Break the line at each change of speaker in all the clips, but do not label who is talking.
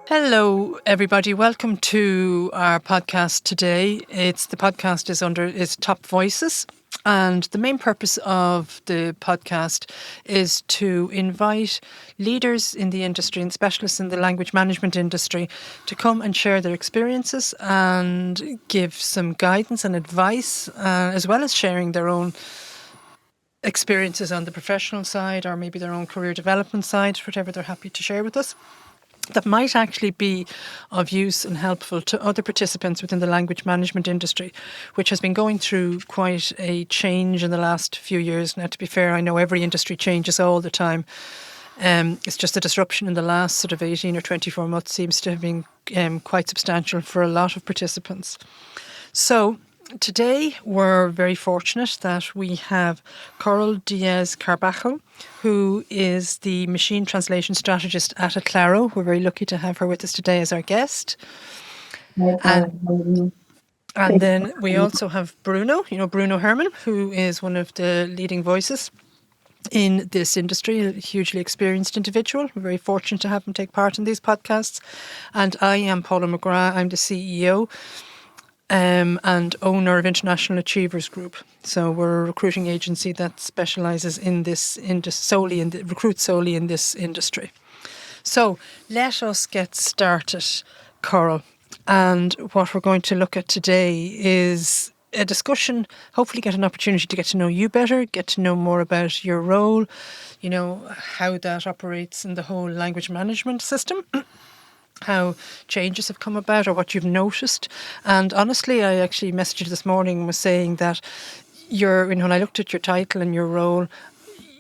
Hello, everybody. Welcome to our podcast today. The podcast is Top Voices, and the main purpose of the podcast is to invite leaders in the industry and specialists in the language management industry to come and share their experiences and give some guidance and advice, as well as sharing their own experiences on the professional side or maybe their own career development side, whatever they're happy to share with us, that might actually be of use and helpful to other participants within the language management industry, which has been going through quite a change in the last few years. Now, to be fair, I know every industry changes all the time. It's just the disruption in the last sort of 18 or 24 months seems to have been quite substantial for a lot of participants. So today, we're very fortunate that we have Coral Diez-Carbajo, who is the Machine Translation Strategist at Acclaro. We're very lucky to have her with us today as our guest. And then we also have Bruno Herrmann, who is one of the leading voices in this industry, a hugely experienced individual. We're very fortunate to have him take part in these podcasts. And I am Paula McGrath. I'm the CEO and owner of International Achievers Group. So we're a recruiting agency that specialises in this recruits solely in this industry. So let us get started, Coral. And what we're going to look at today is a discussion, hopefully get an opportunity to get to know you better, get to know more about your role, how that operates in the whole language management system, how changes have come about or what you've noticed. And honestly, I actually messaged you this morning and was saying that when I looked at your title and your role,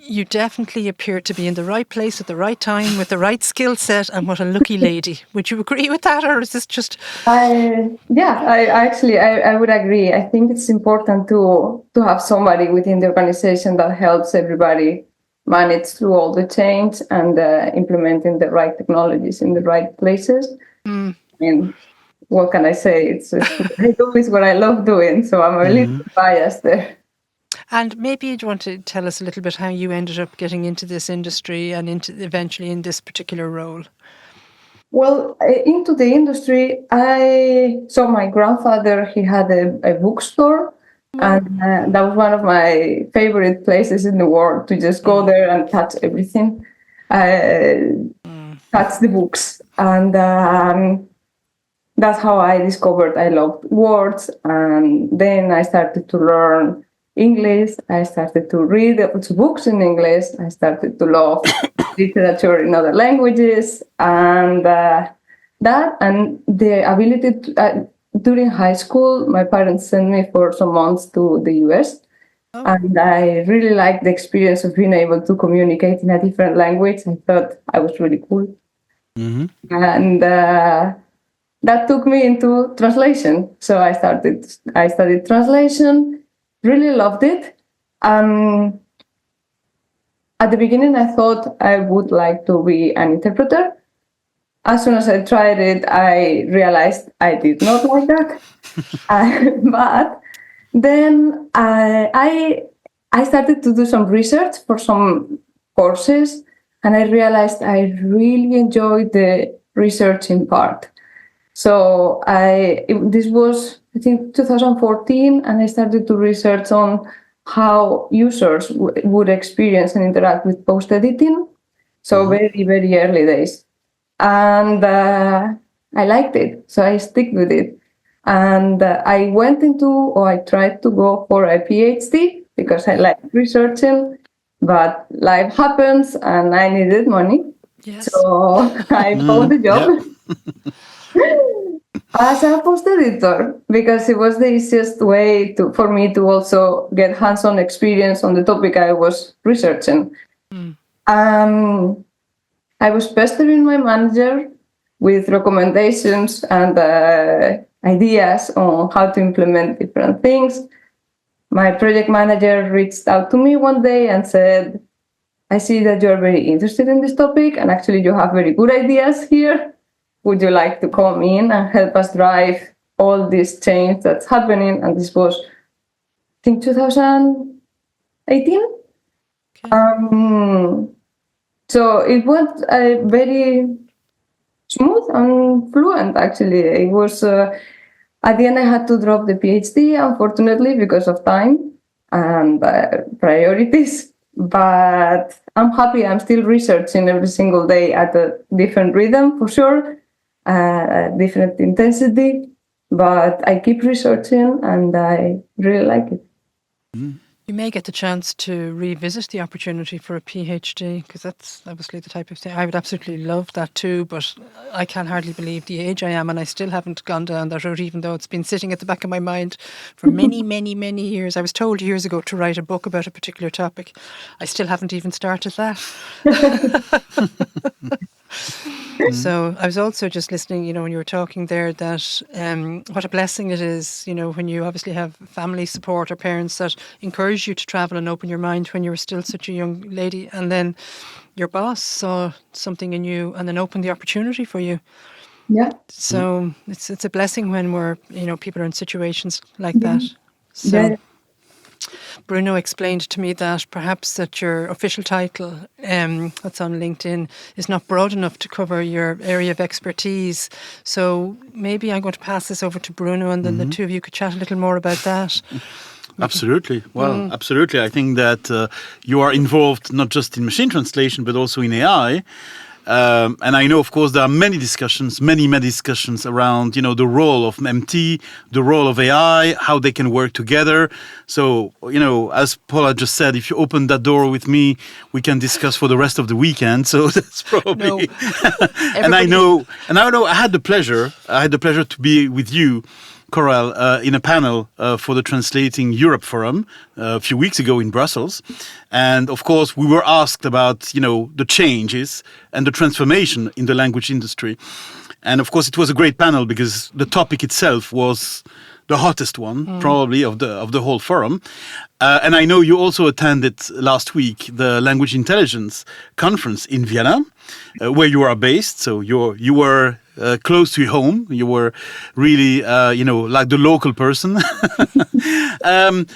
you definitely appear to be in the right place at the right time with the right skill set, and what a lucky lady. Would you agree with that, or is this just...
I would agree. I think it's important to have somebody within the organization that helps everybody manage through all the change and implementing the right technologies in the right places. I mean, what can I say? It's what I love doing, so I'm a little biased there.
And maybe you'd want to tell us a little bit how you ended up getting into this industry and eventually in this particular role.
Well, into the industry, I saw my grandfather. He had a bookstore. And that was one of my favorite places in the world, to just go there and touch everything, touch the books. And that's how I discovered I loved words. And then I started to learn English. I started to read books in English. I started to love literature in other languages. And and the ability to... during high school, my parents sent me for some months to the US. And I really liked the experience of being able to communicate in a different language. I thought I was really cool. And that took me into translation. So I studied translation, really loved it. At the beginning, I thought I would like to be an interpreter. As soon as I tried it, I realized I did not like that. But then I started to do some research for some courses, and I realized I really enjoyed the researching part. So this was, I think, 2014, and I started to research on how users would experience and interact with post-editing. So very, very early days. And I liked it, so I stick with it. And I tried to go for a PhD because I like researching, but life happens and I needed money.
Yes.
So I found a job as a post editor, because it was the easiest way for me to also get hands-on experience on the topic I was researching. I was pestering my manager with recommendations and ideas on how to implement different things. My project manager reached out to me one day and said, I see that you're very interested in this topic, and actually you have very good ideas here. Would you like to come in and help us drive all this change that's happening? And this was, I think, 2018. Okay. So it was a very smooth and fluent, actually. It was, at the end, I had to drop the PhD, unfortunately, because of time and priorities. But I'm happy. I'm still researching every single day at a different rhythm, for sure, different intensity. But I keep researching, and I really like it.
You may get the chance to revisit the opportunity for a PhD, because that's obviously the type of thing. I would absolutely love that too, but I can hardly believe the age I am, and I still haven't gone down that road, even though it's been sitting at the back of my mind for many, many, many years. I was told years ago to write a book about a particular topic. I still haven't even started that. So I was also just listening, when you were talking there, that what a blessing it is, when you obviously have family support or parents that encourage you to travel and open your mind when you were still such a young lady, and then your boss saw something in you and then opened the opportunity for you.
Yeah.
So it's a blessing when we're, people are in situations like that. So.
Yeah.
Bruno explained to me that perhaps that your official title that's on LinkedIn is not broad enough to cover your area of expertise. So maybe I'm going to pass this over to Bruno, and then the two of you could chat a little more about that.
Absolutely. Well, absolutely. I think that you are involved not just in machine translation, but also in AI. And I know, of course, there are many discussions around, the role of MT, the role of AI, how they can work together. So, as Paula just said, if you open that door with me, we can discuss for the rest of the weekend. So that's probably. And I know, I had the pleasure to be with you, Coral, in a panel for the Translating Europe Forum a few weeks ago in Brussels. And of course, we were asked about, the changes and the transformation in the language industry. And of course, it was a great panel because the topic itself was the hottest one, probably, of the whole forum. And I know you also attended last week the Language Intelligence Conference in Vienna, where you are based. So you were close to home. You were really, like the local person.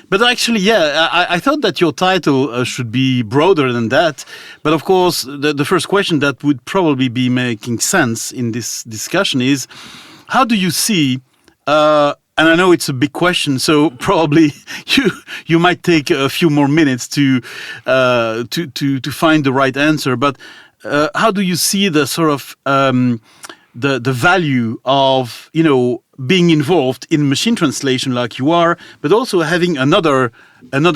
But actually, I thought that your title should be broader than that. But of course, the first question that would probably be making sense in this discussion is, how do you see... and I know it's a big question, so probably you might take a few more minutes to find the right answer. But how do you see the sort of the value of being involved in machine translation like you are, but also having another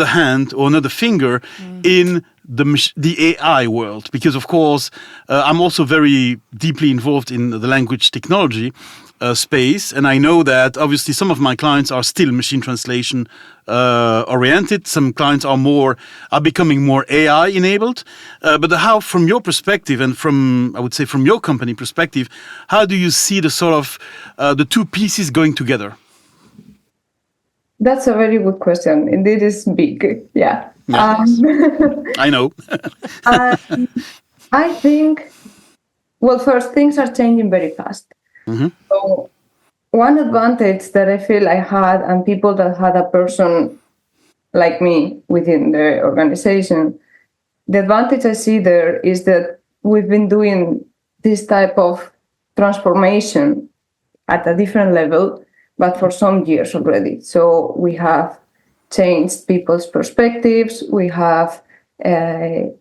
hand or another finger in the AI world? Because of course, I'm also very deeply involved in the language technology space, and I know that obviously some of my clients are still machine translation oriented. Some clients are becoming more AI enabled. But how, from your perspective, and I would say from your company perspective, how do you see the sort of the two pieces going together?
That's a very good question. Indeed, it's big. Yeah.
I know.
I think, well, first, things are changing very fast. So one advantage that I feel I had, and people that had a person like me within the organization, the advantage I see there is that we've been doing this type of transformation at a different level, but for some years already. So we have changed people's perspectives, we have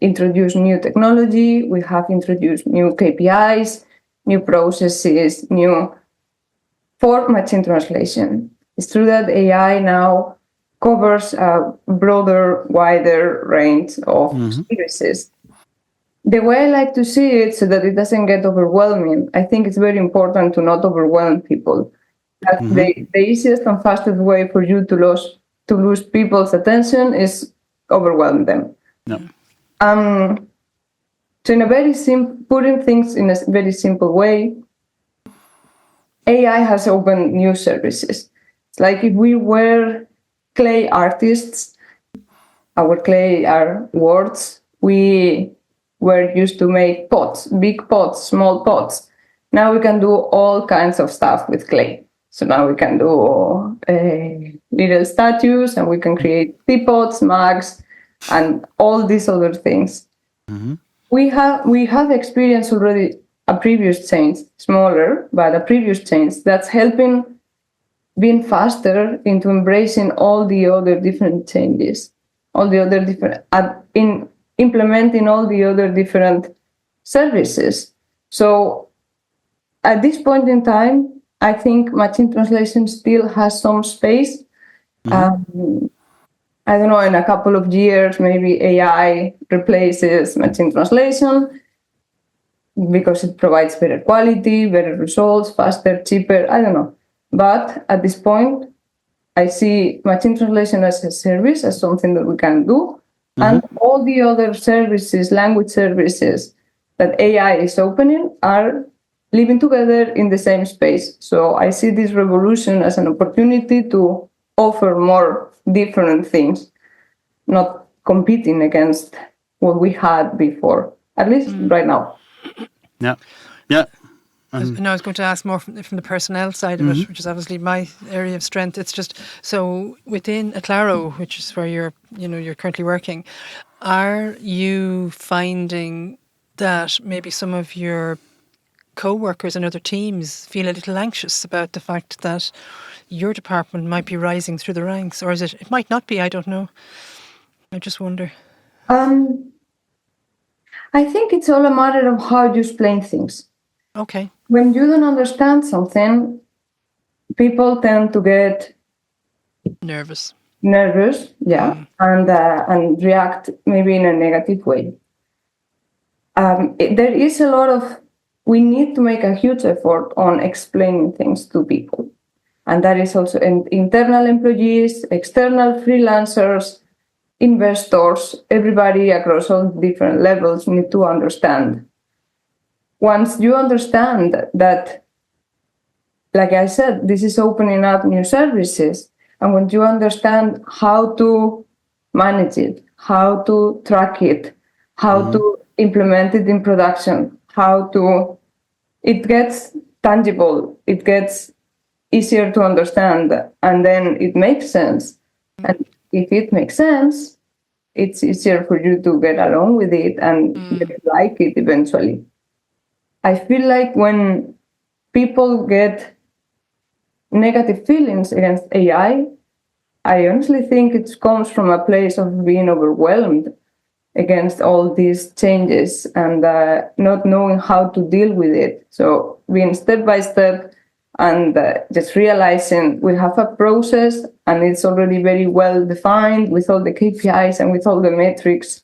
introduced new technology, we have introduced new KPIs, new processes, for machine translation. It's true that AI now covers a broader, wider range of services. The way I like to see it, so that it doesn't get overwhelming, I think it's very important to not overwhelm people. That the easiest and fastest way for you to lose people's attention is overwhelm them.
No.
So in a very putting things in a very simple way, AI has opened new services. It's like if we were clay artists, our clay are words. We were used to make pots, big pots, small pots. Now we can do all kinds of stuff with clay. So now we can do little statues, and we can create teapots, mugs, and all these other things. We have experience already a previous change, smaller, but a previous change that's helping being faster into embracing all the other different changes, all the other different, in implementing all the other different services. So at this point in time, I think machine translation still has some space. I don't know, in a couple of years, maybe AI replaces machine translation because it provides better quality, better results, faster, cheaper, I don't know. But at this point, I see machine translation as a service, as something that we can do. And all the other services, language services that AI is opening are living together in the same space. So I see this revolution as an opportunity to offer more different things, not competing against what we had before, at least right now.
Yeah, yeah.
No, I was going to ask more from the personnel side of it, which is obviously my area of strength. It's just, so within Acclaro, which is where you're currently working, are you finding that maybe some of your co-workers and other teams feel a little anxious about the fact that your department might be rising through the ranks, or is it might not be, I don't know. I just wonder.
I think it's all a matter of how you explain things.
Okay.
When you don't understand something, people tend to get
Nervous,
and react maybe in a negative way. There is a lot of, we need to make a huge effort on explaining things to people. And that is also internal employees, external freelancers, investors, everybody across all different levels need to understand. Once you understand that, like I said, this is opening up new services, and when you understand how to manage it, how to track it, how to implement it in production, it gets tangible, it gets easier to understand, and then it makes sense. And if it makes sense, it's easier for you to get along with it and like it eventually. I feel like when people get negative feelings against AI, I honestly think it comes from a place of being overwhelmed against all these changes and not knowing how to deal with it. So being step by step and just realizing we have a process and it's already very well defined with all the KPIs and with all the metrics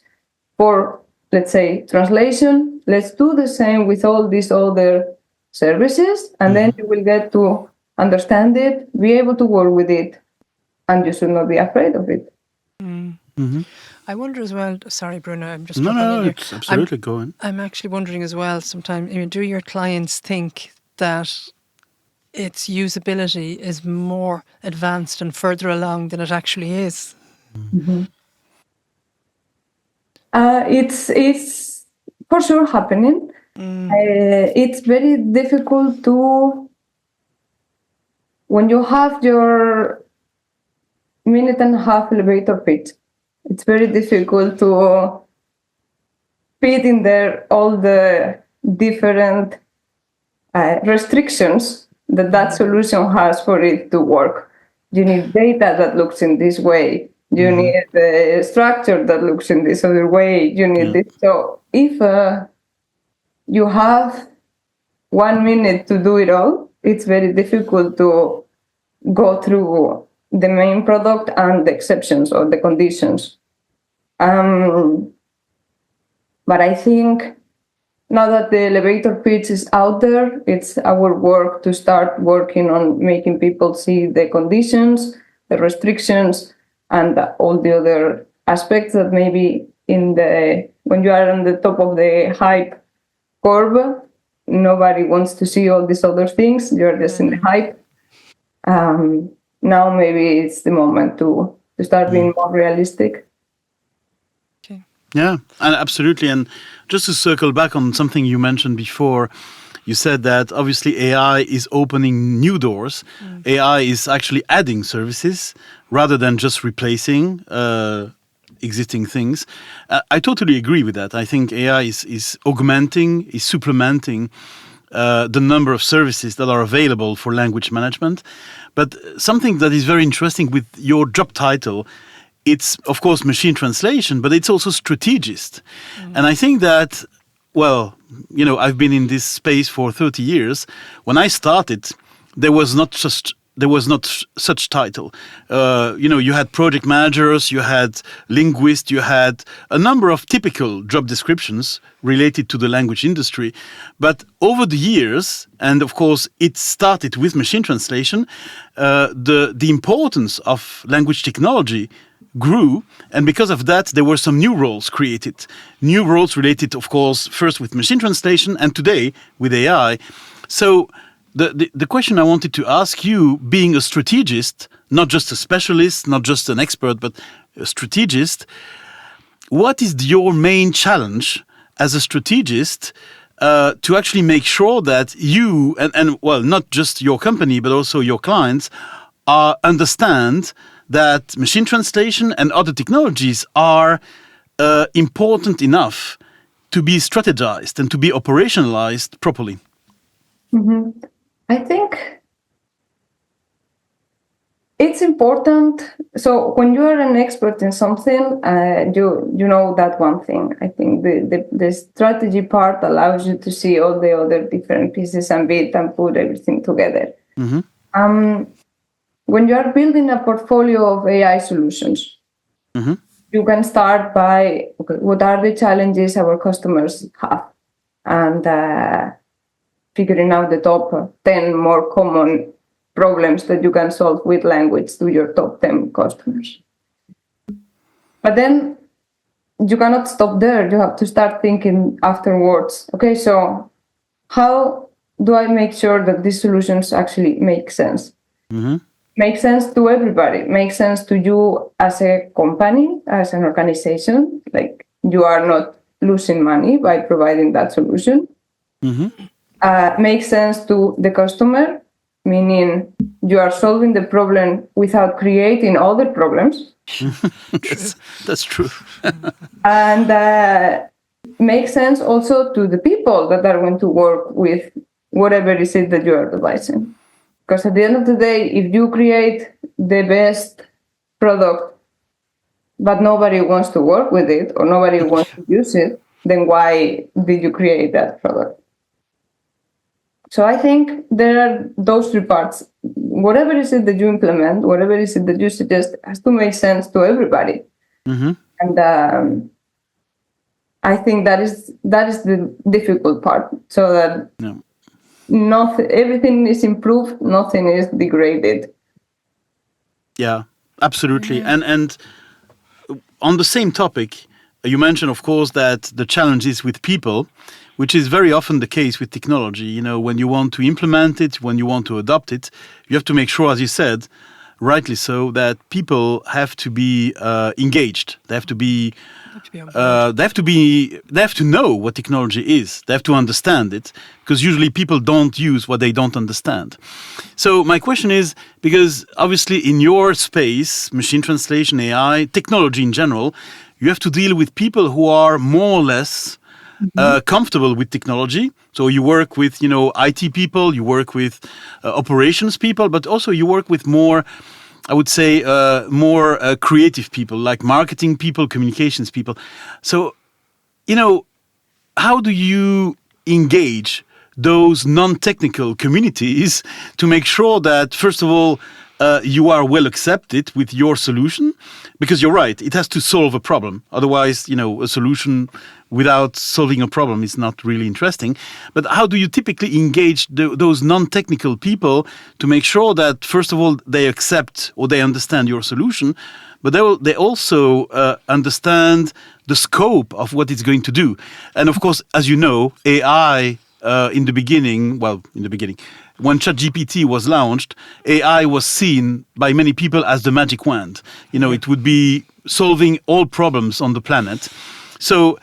for, let's say, translation. Let's do the same with all these other services, and then you will get to understand it, be able to work with it, and you should not be afraid of it.
I wonder as well, sorry Bruno, I'm just
No, it's absolutely going.
I'm actually wondering as well sometimes, do your clients think that its usability is more advanced and further along than it actually is?
It's for sure happening. It's very difficult when you have your minute and a half elevator pitch, it's very difficult to fit in there all the different restrictions that solution has for it to work. You need data that looks in this way. You need the structure that looks in this other way. You need this. So if you have 1 minute to do it all, it's very difficult to go through the main product and the exceptions or the conditions. But I think now that the elevator pitch is out there, it's our work to start working on making people see the conditions, the restrictions, and all the other aspects that maybe when you are on the top of the hype curve, nobody wants to see all these other things. You're just in the hype. Now maybe it's the moment to start being more realistic.
Okay.
Yeah, and absolutely. And just to circle back on something you mentioned before, you said that obviously AI is opening new doors. AI is actually adding services rather than just replacing existing things. I totally agree with that. I think AI is augmenting, is supplementing the number of services that are available for language management. But something that is very interesting with your job title, it's of course machine translation, but it's also strategist. And I think that, well, I've been in this space for 30 years. When I started, there was not such title. You had project managers, you had linguists, you had a number of typical job descriptions related to the language industry. But over the years, and of course it started with machine translation, the importance of language technology grew, and because of that there were some new roles created. New roles related, of course, first with machine translation and today with AI. So the question I wanted to ask you, being a strategist, not just a specialist, not just an expert, but a strategist, what is your main challenge as a strategist to actually make sure that you, and well, not just your company, but also your clients, understand that machine translation and other technologies are important enough to be strategized and to be operationalized properly?
I think it's important. So when you are an expert in something, you know that one thing. I think the strategy part allows you to see all the other different pieces and bit and put everything together. When you are building a portfolio of AI solutions, you can start by, okay, what are the challenges our customers have? And figuring out the top 10 more common problems that you can solve with language to your top 10 customers. But then you cannot stop there. You have to start thinking afterwards. Okay, so how do I make sure that these solutions actually make sense? Make sense to everybody, make sense to you as a company, as an organization, like you are not losing money by providing that solution. Make sense to the customer, meaning you are solving the problem without creating other problems.
That's true.
And make sense also to the people that are going to work with whatever it is that you are devising. Because at the end of the day, if you create the best product, but nobody wants to work with it or nobody wants to use it, then why did you create that product? So I think there are those three parts. Whatever is it that you implement, whatever is it that you suggest, has to make sense to everybody. And I think that is the difficult part. So that everything is improved, nothing is degraded.
Yeah, absolutely. And on the same topic, you mentioned, of course, that the challenge is with people, which is very often the case with technology. When you want to implement it, when you want to adopt it, you have to make sure, as you said, rightly so, that people have to be engaged. They have to be. They have to know what technology is. They have to understand it, because usually people don't use what they don't understand. So my question is, because obviously in your space, machine translation, AI, technology in general, you have to deal with people who are more or less comfortable with technology. So you work with, IT people, you work with operations people, but also you work with more, I would say, more creative people, like marketing people, communications people. So, how do you engage those non-technical communities to make sure that, first of all, you are well accepted with your solution? Because you're right, it has to solve a problem. Otherwise, a solution without solving a problem is not really interesting. But how do you typically engage those non-technical people to make sure that, first of all, they accept or they understand your solution, but they also understand the scope of what it's going to do? And of course, as you know, AI in the beginning, when ChatGPT was launched, AI was seen by many people as the magic wand. It would be solving all problems on the planet. So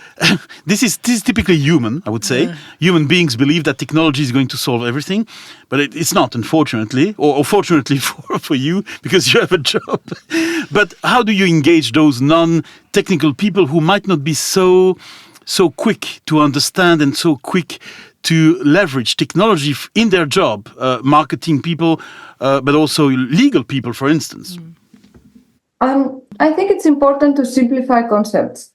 this is typically human, I would say. Human beings believe that technology is going to solve everything, but it's not, unfortunately, or fortunately for you, because you have a job. But how do you engage those non-technical people who might not be so quick to understand and so quick to leverage technology in their job, marketing people, but also legal people, for instance?
I think it's important to simplify concepts.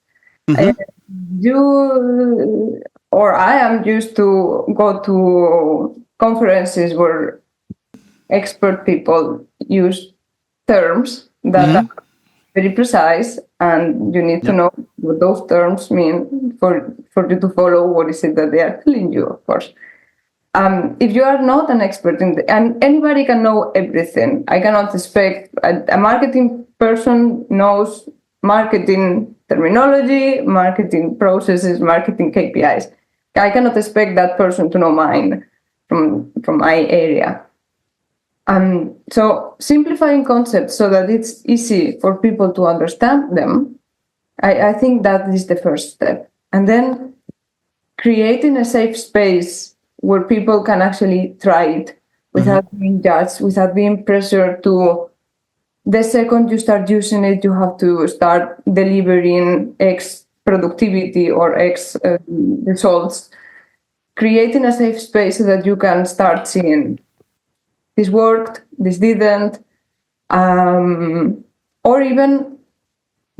You or I am used to go to conferences where expert people use terms that are very precise, and you need to know what those terms mean for you to follow what is it that they are telling you, of course. If you are not an expert and anybody can know everything, I cannot expect a marketing person knows marketing terminology, marketing processes, marketing KPIs. I cannot expect that person to know mine from my area. So simplifying concepts so that it's easy for people to understand them, I think that is the first step. And then creating a safe space where people can actually try it without being judged, without being pressured to, the second you start using it, you have to start delivering X productivity or X results. Creating a safe space so that you can start seeing this worked, this didn't, or even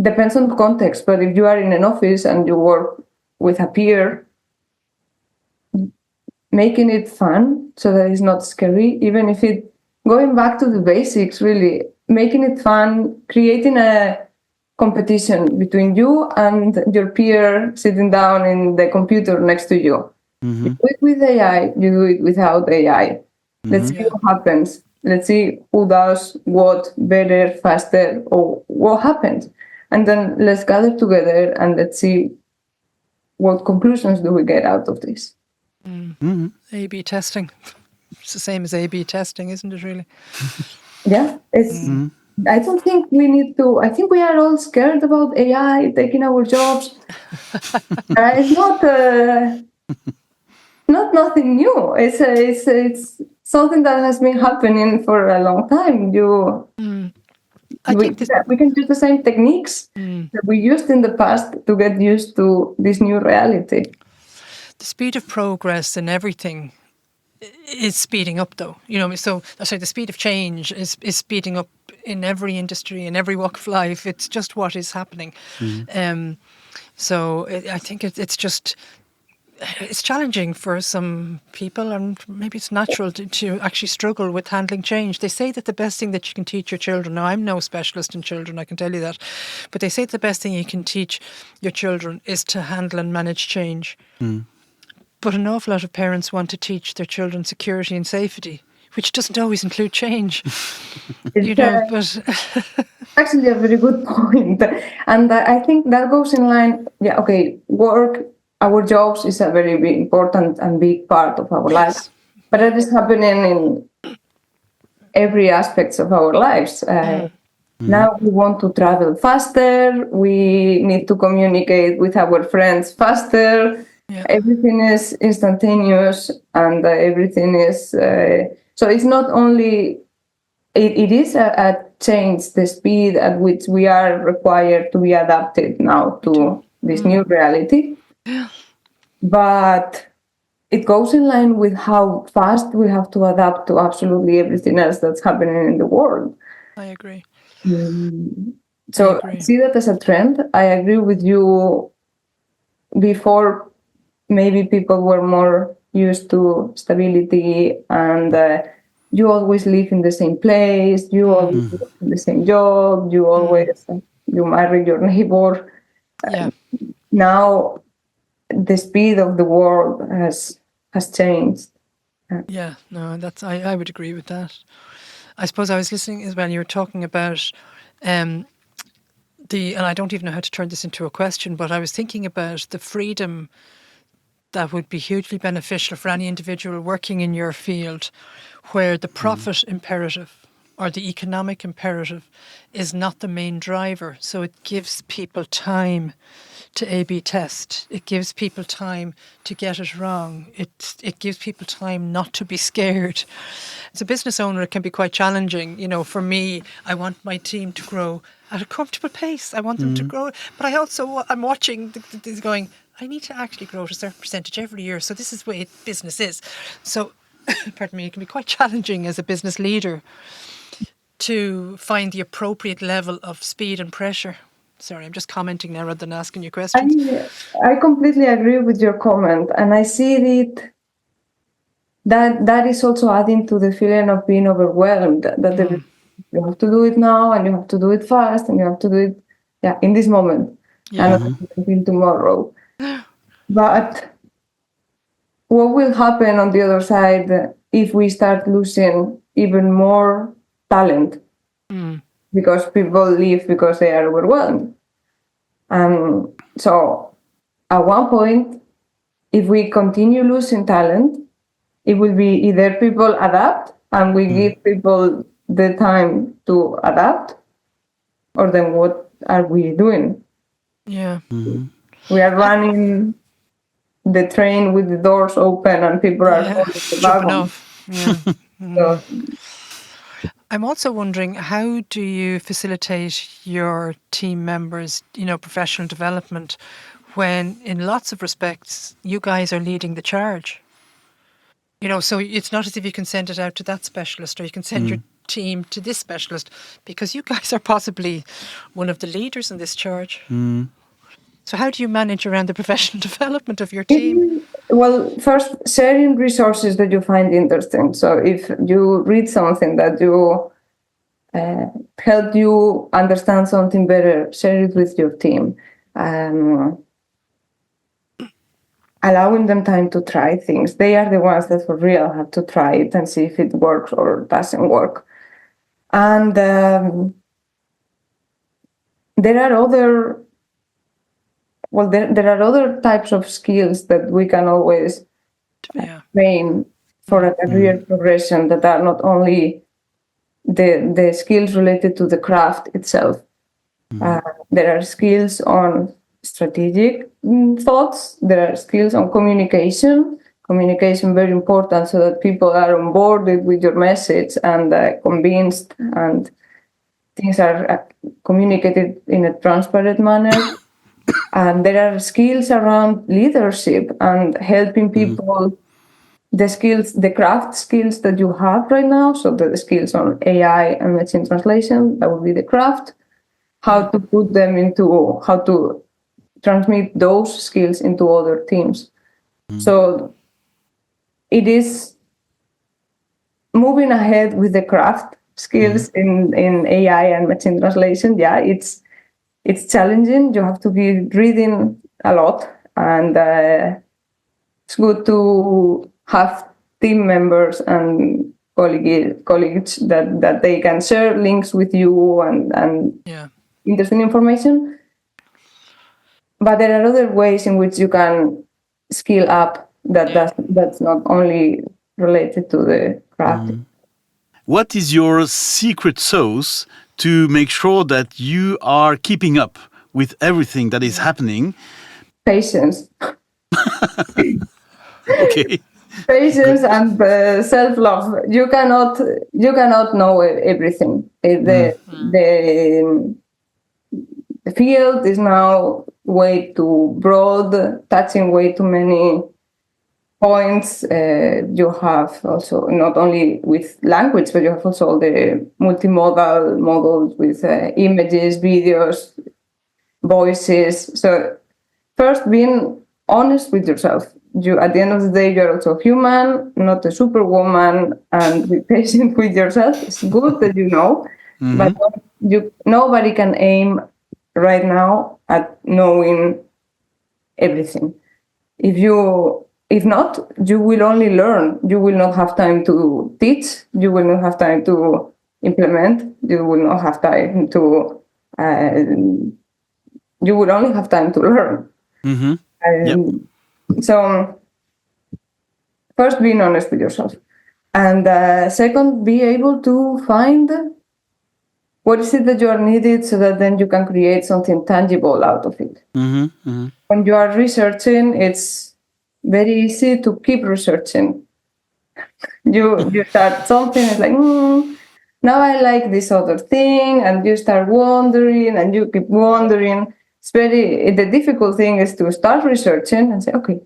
depends on the context. But if you are in an office and you work with a peer, making it fun so that it's not scary, even if going back to the basics, really, making it fun, creating a competition between you and your peer sitting down in the computer next to you. You do it with AI, you do it without AI. Let's see what happens. Let's see who does what better, faster, or what happens. And then let's gather together and let's see what conclusions do we get out of this.
A/B testing. It's the same as A/B testing, isn't it, really?
Yeah, it's. I don't think we need to. I think we are all scared about AI taking our jobs. It's not nothing new. It's something that has been happening for a long time. We can use the same techniques that we used in the past to get used to this new reality.
The speed of progress in everything is speeding up, though. The speed of change is speeding up in every industry, in every walk of life. It's just what is happening. So I think it's challenging for some people, and maybe it's natural to actually struggle with handling change. They say that the best thing that you can teach your children, now I'm no specialist in children, I can tell you that, but they say the best thing you can teach your children is to handle and manage change. But an awful lot of parents want to teach their children security and safety, which doesn't always include change. But
actually a very good point. And I think that goes in line. Yeah, okay, work, our jobs is a very big, important and big part of our lives. But that is happening in every aspect of our lives. Now we want to travel faster. We need to communicate with our friends faster. Yeah. Everything is instantaneous, and everything is so it's not only it is a change, the speed at which we are required to be adapted now to this new reality.
Yeah.
But it goes in line with how fast we have to adapt to absolutely everything else that's happening in the world.
I agree.
So I see that as a trend. I agree with you. Before, maybe people were more used to stability, and you always live in the same place, you always live in the same job, you always you marry your neighbor. Now the speed of the world has changed.
Yeah, no, I would agree with that. I suppose I was listening as well. You were talking about and I don't even know how to turn this into a question, but I was thinking about the freedom that would be hugely beneficial for any individual working in your field, where the profit imperative or the economic imperative is not the main driver. So it gives people time to A/B test. It gives people time to get it wrong. It gives people time not to be scared. As a business owner, it can be quite challenging. You know, for me, I want my team to grow at a comfortable pace. I want them to grow, but I'm watching this going, I need to actually grow at a certain percentage every year. So this is the way business is. So, pardon me, it can be quite challenging as a business leader to find the appropriate level of speed and pressure. Sorry, I'm just commenting now rather than asking you questions.
I completely agree with your comment, and I see it that is also adding to the feeling of being overwhelmed. That you have to do it now, and you have to do it fast, and you have to do it, in this moment, and not until tomorrow. But what will happen on the other side if we start losing even more talent? Because people leave because they are overwhelmed. So at one point, if we continue losing talent, it will be either people adapt and we give people the time to adapt, or then what are we doing?
Yeah.
We are running the train with the doors open and people are holding the
jumping
wagon.
off. Yeah.
So,
I'm also wondering, how do you facilitate your team members, professional development, when in lots of respects you guys are leading the charge? So it's not as if you can send it out to that specialist or you can send your team to this specialist, because you guys are possibly one of the leaders in this charge. So how do you manage around the professional development of your team?
Well, first, sharing resources that you find interesting. So if you read something that you help you understand something better, share it with your team. Allowing them time to try things. They are the ones that for real have to try it and see if it works or doesn't work. And there are other types of skills that we can always train for a career progression that are not only the skills related to the craft itself. There are skills on strategic thoughts. There are skills on communication. Communication very important, so that people are on board with your message and convinced, and things are communicated in a transparent manner. And there are skills around leadership and helping people. The craft skills that you have right now, so the skills on AI and machine translation, that would be the craft. How to put them how to transmit those skills into other teams. So it is moving ahead with the craft skills in AI and machine translation. Yeah, it's challenging. You have to be reading a lot, and it's good to have team members and colleagues that they can share links with you and interesting information. But there are other ways in which you can skill up that's not only related to the craft.
What is your secret sauce to make sure that you are keeping up with everything that is happening?
Patience.
Okay.
Patience and self-love. You cannot know everything. The field is now way too broad, touching way too many points. You have also not only with language, but you have also all the multimodal models with images, videos, voices. So first, being honest with yourself. At the end of the day, you're also human, not a superwoman, and be patient with yourself. It's good that you know, but nobody can aim right now at knowing everything. If not, you will only learn. You will not have time to teach. You will not have time to implement. You will not have time to. You will only have time to learn. So, first, being honest with yourself, and second, be able to find what is it that you are needed so that then you can create something tangible out of it. When you are researching, it's very easy to keep researching. You start something, it's like, now I like this other thing, and you start wondering, and you keep wondering. The difficult thing is to start researching and say, okay,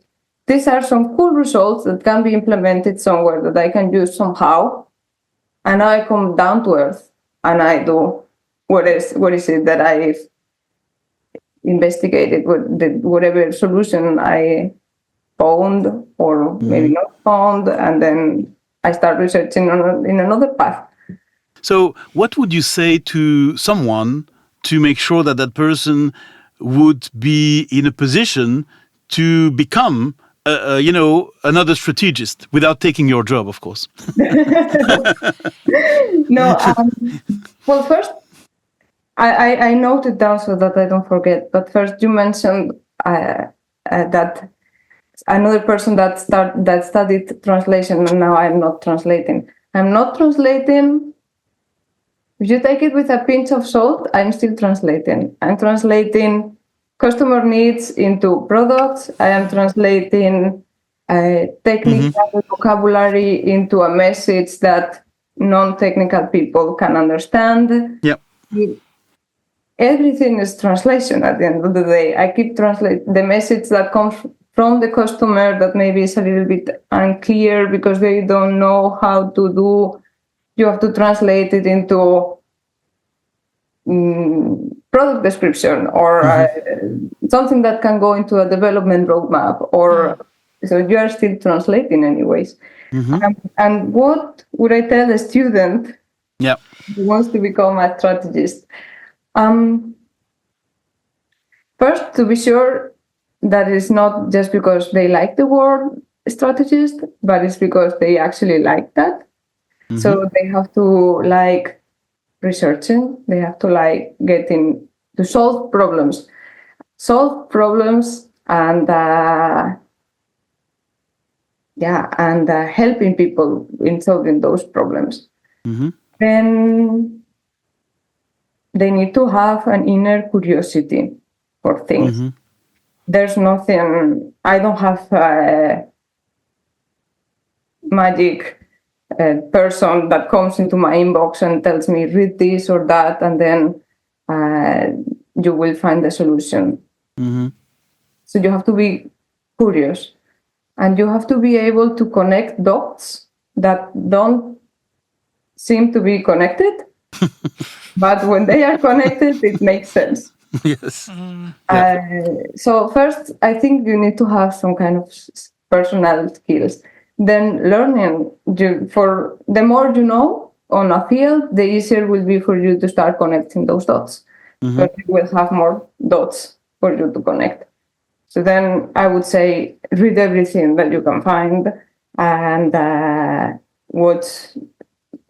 these are some cool results that can be implemented somewhere that I can use somehow. And now I come down to earth and I do what is it that I've investigated, whatever solution I found or maybe not found, and then I start researching in another path.
So what would you say to someone to make sure that that person would be in a position to become, another strategist without taking your job, of course?
No, well, first, I noted down so that I don't forget. But first, you mentioned that another person that studied translation, and now I'm not translating. I'm not translating. If you take it with a pinch of salt, I'm still translating. I'm translating customer needs into products. I am translating technical vocabulary into a message that non-technical people can understand.
Yeah.
Everything is translation at the end of the day. I keep translating the message that comes from the customer that maybe is a little bit unclear because they don't know how to do. You have to translate it into product description or something that can go into a development roadmap. So you are still translating anyways. And what would I tell a student who wants to become a strategist? First, to be sure that it's not just because they like the word strategist, but it's because they actually like that. So they have to like researching, they have to like getting to solve problems and helping people in solving those problems. Then they need to have an inner curiosity for things. There's nothing, I don't have a magic person that comes into my inbox and tells me, read this or that, and then you will find the solution. So you have to be curious, and you have to be able to connect dots that don't seem to be connected, but when they are connected, it makes sense.
Yes.
So first, I think you need to have some kind of personal skills. Then learning, for the more you know on a field, the easier will be for you to start connecting those dots. But you will have more dots for you to connect. So then I would say read everything that you can find and watch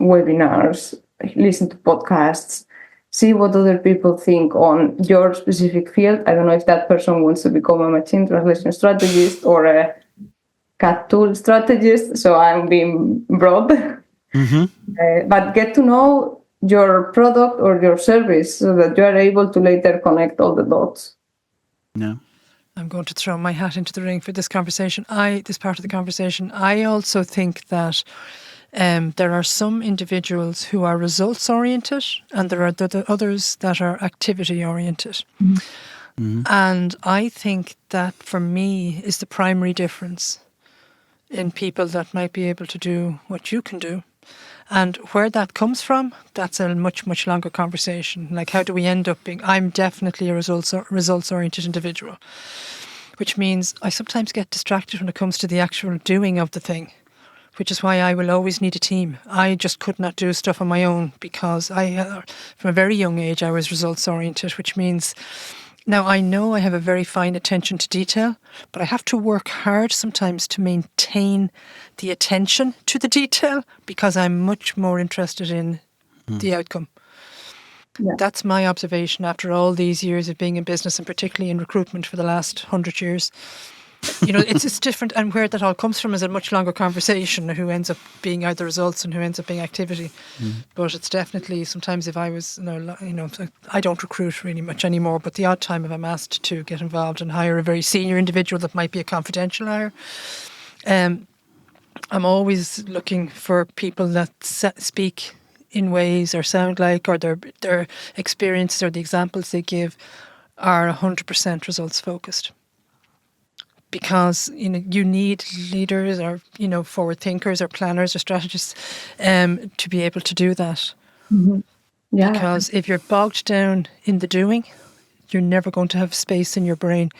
webinars, listen to podcasts, see what other people think on your specific field. I don't know if that person wants to become a machine translation strategist or a CAT tool strategist, so I'm being broad. But get to know your product or your service so that you are able to later connect all the dots.
Yeah.
I'm going to throw my hat into the ring for this conversation. This part of the conversation. I also think that there are some individuals who are results oriented, and there are the others that are activity oriented. And I think that for me is the primary difference in people that might be able to do what you can do. And where that comes from, that's a much, much longer conversation. Like, how do we end up being... I'm definitely a results-oriented individual, which means I sometimes get distracted when it comes to the actual doing of the thing, which is why I will always need a team. I just could not do stuff on my own because from a very young age, I was results-oriented, which means... Now, I know I have a very fine attention to detail, but I have to work hard sometimes to maintain the attention to the detail because I'm much more interested in the outcome. Yeah. That's my observation after all these years of being in business, and particularly in recruitment for the last 100 years. It's different, and where that all comes from is a much longer conversation. Who ends up being either results and who ends up being activity. But it's definitely sometimes if I was, I don't recruit really much anymore. But the odd time if I'm asked to get involved and hire a very senior individual that might be a confidential hire, I'm always looking for people that speak in ways or sound like, or their experiences or the examples they give are 100% results focused. Because you need leaders or forward thinkers or planners or strategists to be able to do that.
Yeah.
Because if you're bogged down in the doing, you're never going to have space in your brain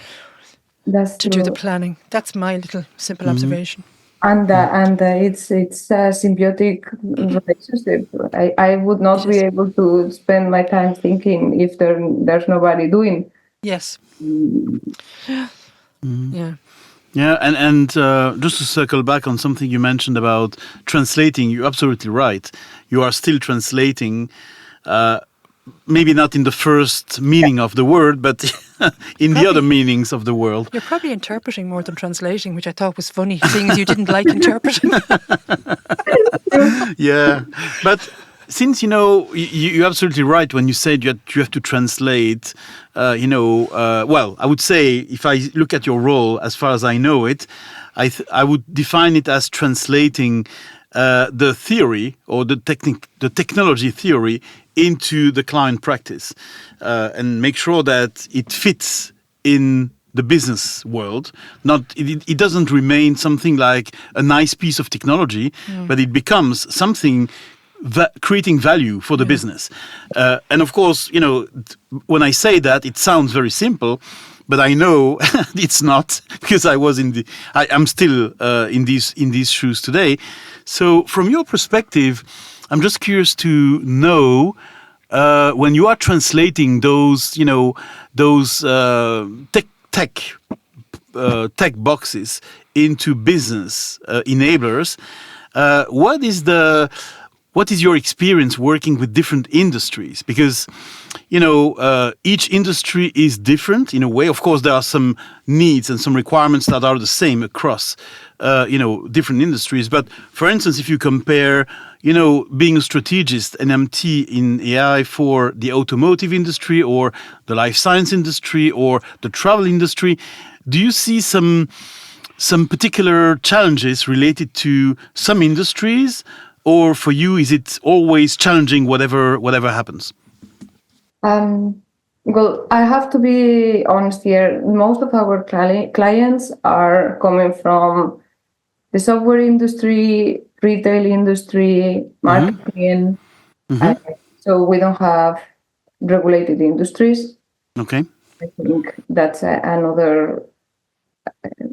to do the planning. That's my little simple observation.
And it's a symbiotic relationship. I would not be able to spend my time thinking if there's nobody doing.
Yes. Yeah.
Yeah, and just to circle back on something you mentioned about translating, you're absolutely right. You are still translating, maybe not in the first meaning of the word, but in the other meanings of the world.
You're probably interpreting more than translating, which I thought was funny, seeing as you didn't like interpreting.
Yeah, but since you're absolutely right when you said you have to translate. Well, I would say if I look at your role, as far as I know it, I would define it as translating the theory or the technology theory into the client practice, and make sure that it fits in the business world. It doesn't remain something like a nice piece of technology, but it becomes something creating value for the business. And of course, when I say that, it sounds very simple, but I know it's not, because I'm still in these shoes today. So from your perspective, I'm just curious to know, when you are translating those tech boxes into business enablers, what is your experience working with different industries? Because, each industry is different in a way. Of course, there are some needs and some requirements that are the same across, different industries. But for instance, if you compare, being a strategist, an MT in AI for the automotive industry or the life science industry or the travel industry, do you see some particular challenges related to some industries? Or for you, is it always challenging whatever happens?
Well, I have to be honest here. Most of our clients are coming from the software industry, retail industry, marketing. So we don't have regulated industries.
Okay.
I think that's another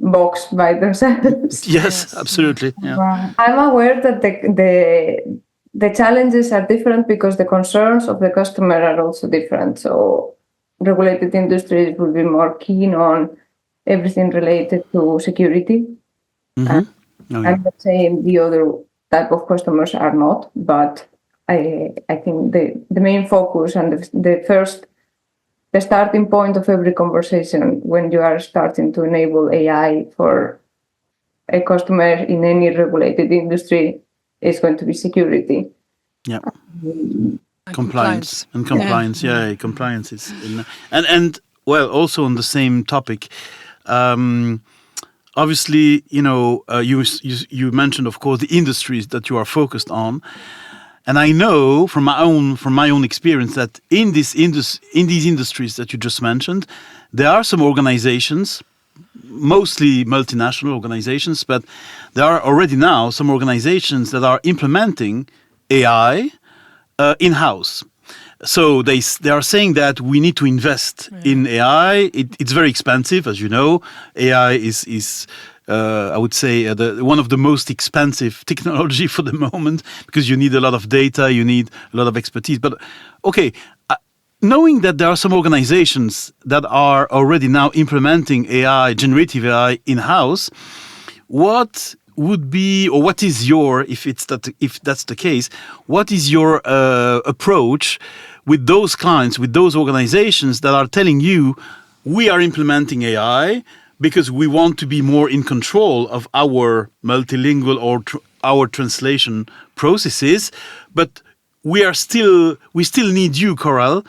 box by themselves.
Yes, absolutely. Yeah.
I'm aware that the challenges are different because the concerns of the customer are also different. So regulated industries will be more keen on everything related to security. I'm not saying the other type of customers are not, but I think the main focus and the starting point of every conversation when you are starting to enable AI for a customer in any regulated industry is going to be security.
Yeah. Compliance. Compliance is and well, also on the same topic. Obviously, you mentioned, of course, the industries that you are focused on. And I know from my own experience that in these industries that you just mentioned, there are some organizations, mostly multinational organizations, but there are already now some organizations that are implementing AI in-house. So they are saying that we need to invest in AI. It's very expensive, as you know. AI is I would say one of the most expensive technology for the moment, because you need a lot of data, you need a lot of expertise. But okay, knowing that there are some organizations that are already now implementing AI, generative AI in-house, what would be, or what is your, if that's the case, what is your approach with those clients, with those organizations that are telling you, we are implementing AI, because we want to be more in control of our multilingual or our translation processes. But we still need you, Coral,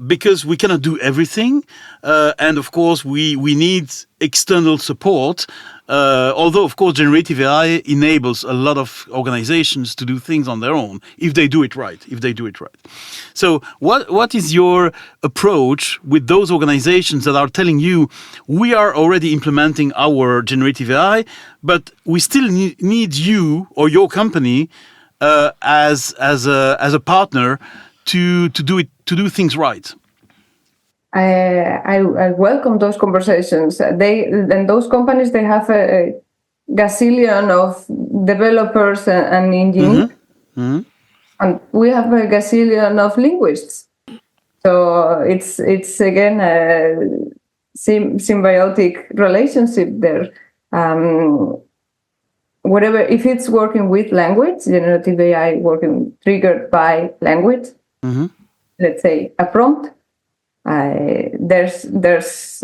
because we cannot do everything. And of course, we need external support. Although, of course, generative AI enables a lot of organizations to do things on their own if they do it right. So what is your approach with those organizations that are telling you, we are already implementing our generative AI, but we still need you or your company as a partner to do things right?
I welcome those conversations. Those companies, they have a gazillion of developers and engineers, and we have a gazillion of linguists. So it's again a symbiotic relationship there. Whatever, if it's working with language, generative AI working triggered by language, let's say a prompt. There's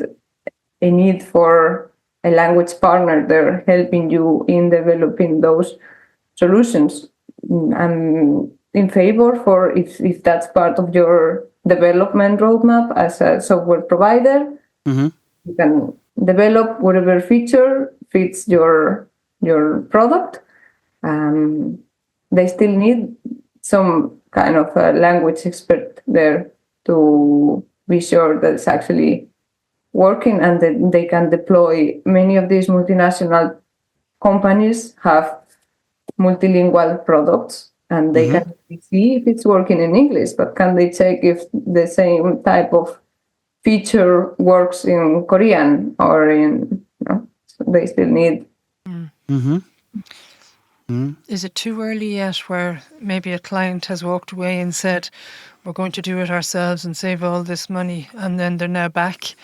a need for a language partner there helping you in developing those solutions. I'm in favor for if that's part of your development roadmap as a software provider. You can develop whatever feature fits your product. They still need some kind of a language expert there to be sure that it's actually working and that they can deploy. Many of these multinational companies have multilingual products and they can see if it's working in English, but can they check if the same type of feature works in Korean or in, so they still need.
Is it too early yet where maybe a client has walked away and said, we're going to do it ourselves and save all this money, and then they're now back?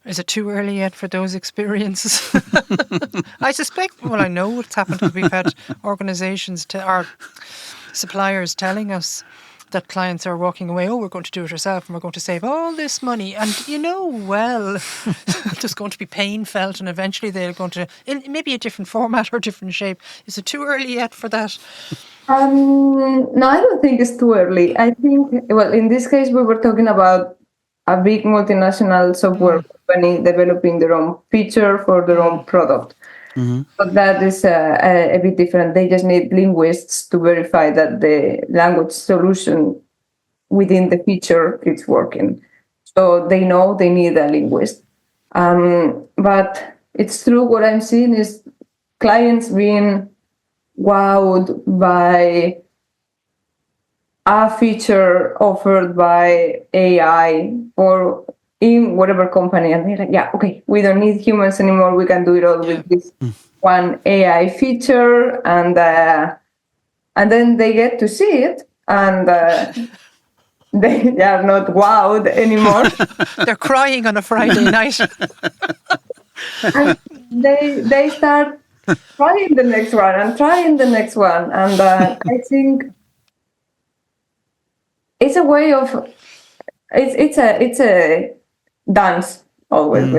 Is it too early yet for those experiences? I suspect, well, I know what's happened because we've had organizations, our suppliers telling us that clients are walking away, we're going to do it ourselves and we're going to save all this money. And there's going to be pain felt and eventually they're going to, in maybe a different format or different shape. Is it too early yet for that?
No, I don't think it's too early. I think, well, in this case, we were talking about a big multinational software company developing their own feature for their own product. But that is a bit different. They just need linguists to verify that the language solution within the feature is working. So they know they need a linguist. But it's true, what I'm seeing is clients being wowed by a feature offered by AI or in whatever company, and they're like, yeah, okay, we don't need humans anymore. We can do it all with this one AI feature, and then they get to see it, and they are not wowed anymore.
They're crying on a Friday night.
And they start trying the next one and trying the next one, and I think it's a way of it's a dance always.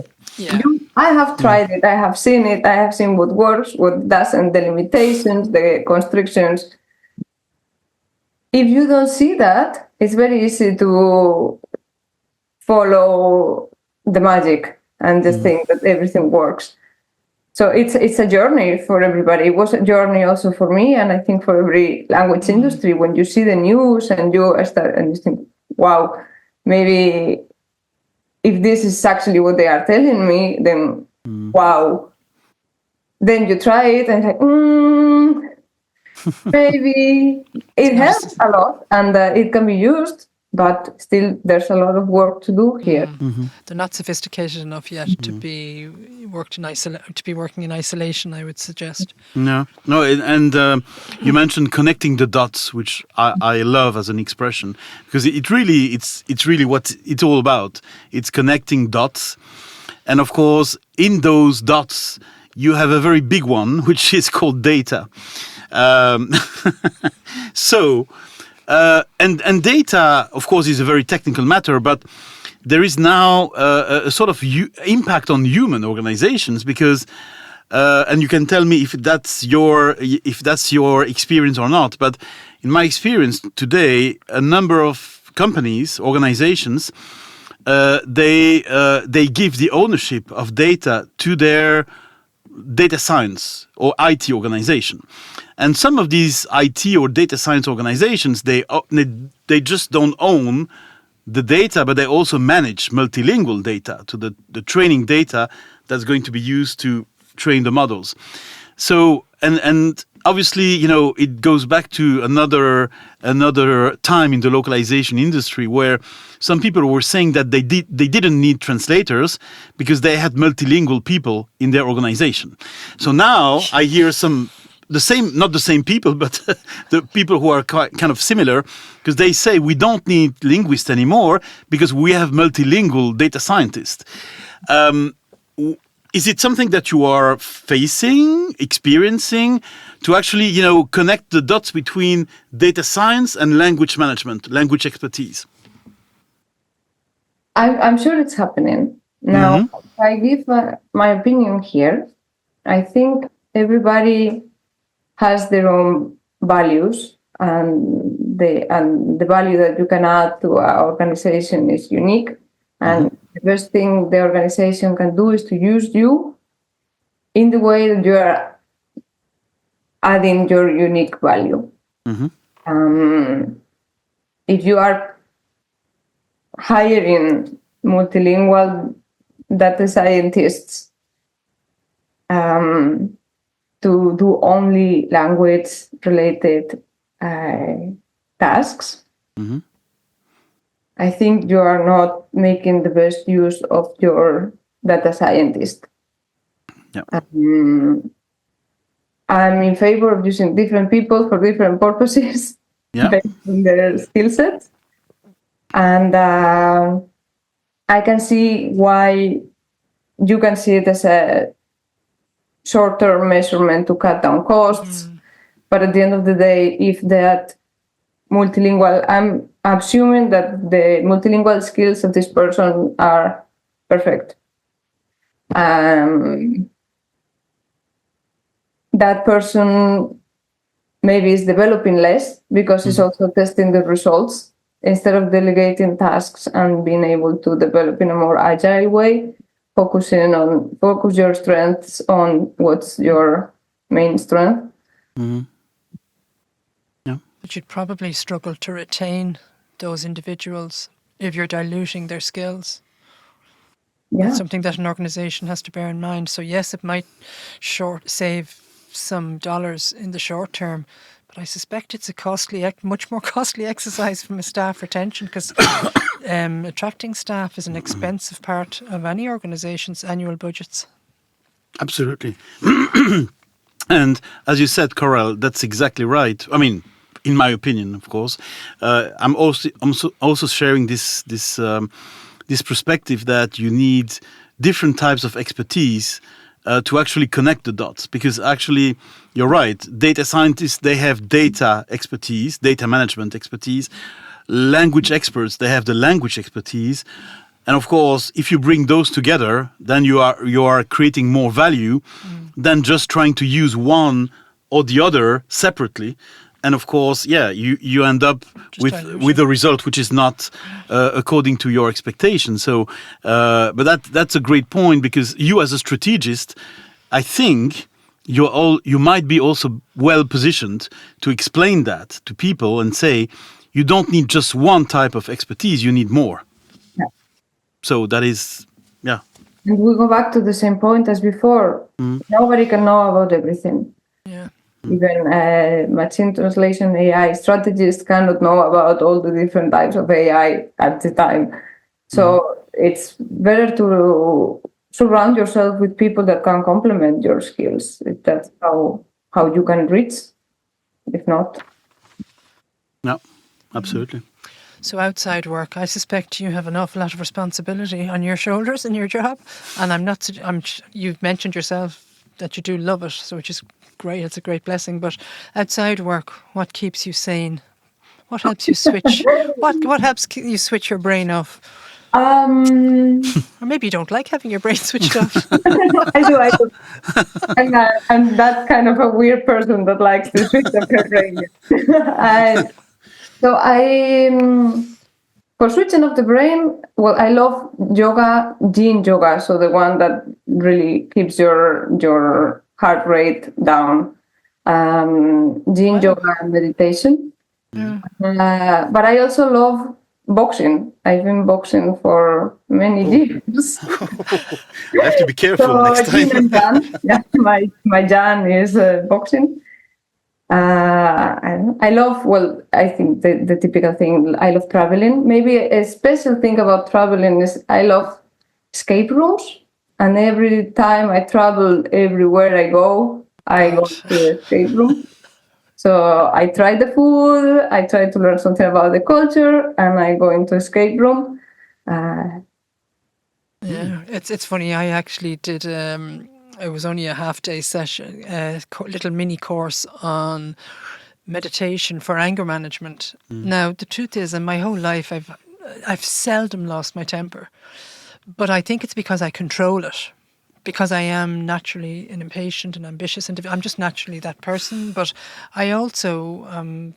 I have tried it, I have seen it, I have seen what works, what doesn't, the limitations, the constrictions. If you don't see that, it's very easy to follow the magic and just think that everything works. So it's a journey for everybody. It was a journey also for me, and I think for every language industry. When you see the news and you start and you think, wow, maybe if this is actually what they are telling me, then wow. Then you try it and maybe it helps a lot and it can be used, but still there's a lot of work to do here.
They're not sophisticated enough yet to be working in isolation, I would suggest.
No, and you mentioned connecting the dots, which I love as an expression, because it's really what it's all about. It's connecting dots, and of course, in those dots, you have a very big one, which is called data. So, and data, of course, is a very technical matter, but there is now a sort of impact on human organizations because. And you can tell me if that's your experience or not. But in my experience today, a number of companies, organizations, they give the ownership of data to their data science or IT organization. And some of these IT or data science organizations, they just don't own the data, but they also manage multilingual data to the training data that's going to be used to train the models. So and obviously, it goes back to another time in the localization industry where some people were saying that they didn't need translators because they had multilingual people in their organization. So now I hear not the same people, but the people who are kind of similar, because they say we don't need linguists anymore because we have multilingual data scientists. Is it something that you are experiencing, to actually, connect the dots between data science and language management, language expertise?
I'm sure it's happening. Now, if I give my opinion here, I think everybody has their own values, and the value that you can add to our organization is unique. And the best thing the organization can do is to use you in the way that you are adding your unique value. If you are hiring multilingual data scientists to do only language-related tasks, I think you are not making the best use of your data scientist.
Yeah.
I'm in favor of using different people for different purposes based on their skill sets. And I can see why you can see it as a short-term measurement to cut down costs. But at the end of the day, if that multilingual, I'm assuming that the multilingual skills of this person are perfect. That person maybe is developing less because he's also testing the results instead of delegating tasks and being able to develop in a more agile way, focus your strengths on what's your main strength.
But you'd probably struggle to retain those individuals if you're diluting their skills.
Yeah.
That's something that an organization has to bear in mind. So yes, it might save some dollars in the short term, but I suspect it's a much more costly exercise from a staff retention, because attracting staff is an expensive part of any organization's annual budgets.
Absolutely. And as you said, Coral, that's exactly right. I mean, in my opinion, of course, I'm also sharing this perspective that you need different types of expertise to actually connect the dots. Because actually, you're right, data scientists, they have data expertise, data management expertise. Language experts, they have the language expertise. And of course, if you bring those together, then you are creating more value than just trying to use one or the other separately. And of course, you end up with a result which is not according to your expectations. So, but that's a great point, because you as a strategist, I think you might be also well positioned to explain that to people and say, you don't need just one type of expertise, you need more.
Yeah.
So that is,
And we go back to the same point as before. Nobody can know about everything.
Yeah.
Even machine translation AI strategists cannot know about all the different types of AI at the time. So it's better to surround yourself with people that can complement your skills. That's how you can reach, if not.
Yeah, absolutely.
So outside work, I suspect you have an awful lot of responsibility on your shoulders in your job. And you've mentioned yourself that you do love it, so which is great. It's a great blessing. But outside work, what keeps you sane? What helps you switch? what helps you switch your brain off? Or maybe you don't like having your brain switched off.
I do. I'm that kind of a weird person that likes to switch off her brain. So for switching off the brain, well, I love yoga, yin yoga, so the one that really keeps your heart rate down. Yin yoga and meditation. But I also love boxing. I've been boxing for many years.
I have to be careful next time.
Yin and yang. Yeah, my Jan is boxing. I love, well, I think the typical thing, I love traveling. Maybe a special thing about traveling is I love escape rooms. And every time I travel, everywhere I go to the escape room. So I try the food, I try to learn something about the culture, and I go into escape room.
Yeah, it's funny. I actually did. It was only a half-day session, little mini course on meditation for anger management. Now, the truth is, in my whole life, I've seldom lost my temper, but I think it's because I control it. Because I am naturally an impatient and ambitious individual. I'm just naturally that person. But I also,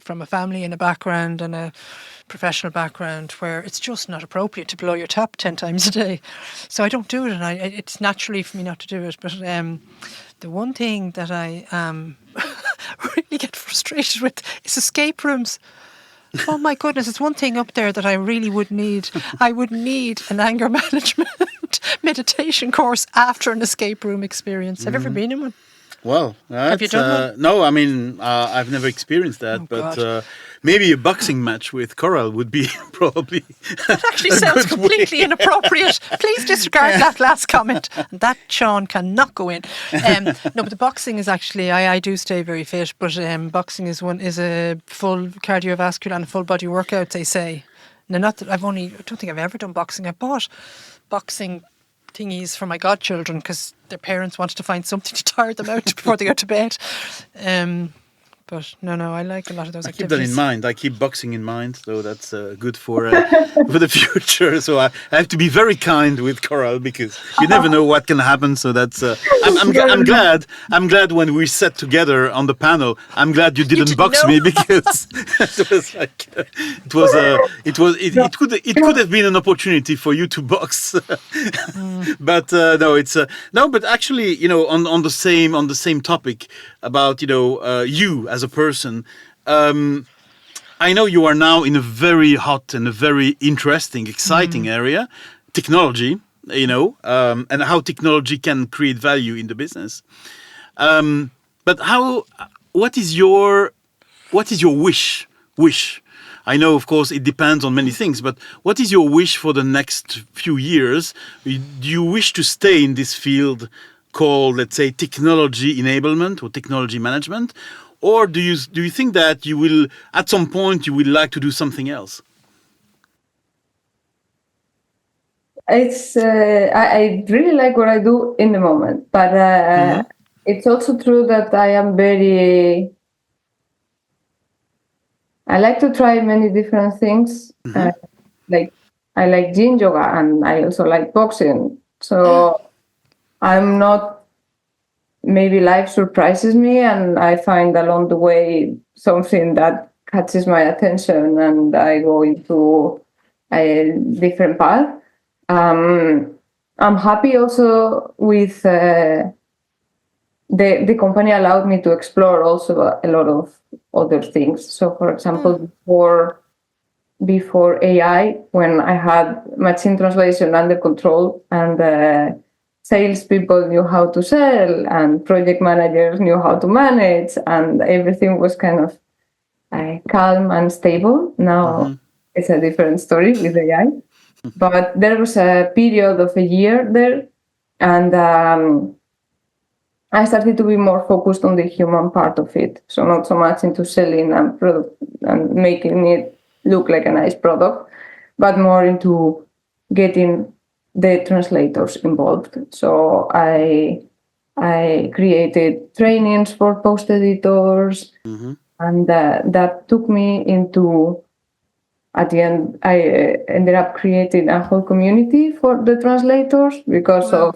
from a family and a background and a professional background where it's just not appropriate to blow your top 10 times a day. So I don't do it, and it's naturally for me not to do it. But the one thing that I really get frustrated with is escape rooms. Oh my goodness, it's one thing up there that I really would need. I would need an anger management meditation course after an escape room experience. Have you ever been in one?
Well,
have you done one?
No, I mean, I've never experienced that, but maybe a boxing match with Coral would be probably.
That actually sounds completely inappropriate. Please disregard that last comment. That, Sean, cannot go in. No, but the boxing is actually, I do stay very fit, but boxing is a full cardiovascular and full body workout, they say. Now, not that I don't think I've ever done boxing. I bought boxing thingies for my godchildren because their parents wanted to find something to tire them out before they go to bed. But no, I like a lot of those activities.
I keep that in mind. I keep boxing in mind, so that's good for the future. So I have to be very kind with Coral because you never know what can happen. So that's. I'm glad. I'm glad when we sat together on the panel. I'm glad you didn't box me because it was like it could have been an opportunity for you to box. But no, it's no. But actually, on the same topic about you as a person, I know you are now in a very hot and a very interesting, exciting area, technology, and how technology can create value in the business. But what is your wish? I know, of course, it depends on many things, but what is your wish for the next few years? Do you wish to stay in this field called, let's say, technology enablement or technology management? Or do you think that you will, at some point, you will like to do something else?
It's I really like what I do in the moment, but it's also true that I like to try many different things. Like I like yin yoga and I also like boxing. So I'm not. Maybe life surprises me and I find along the way something that catches my attention and I go into a different path. I'm happy also with the company allowed me to explore also a lot of other things. So, for example, before AI, when I had machine translation under control and salespeople knew how to sell and project managers knew how to manage and everything was kind of calm and stable. Now it's a different story with AI. But there was a period of a year there and I started to be more focused on the human part of it. So not so much into selling and product and making it look like a nice product, but more into getting the translators involved. So I created trainings for post editors, and that took me into at the end, I ended up creating a whole community for the translators because of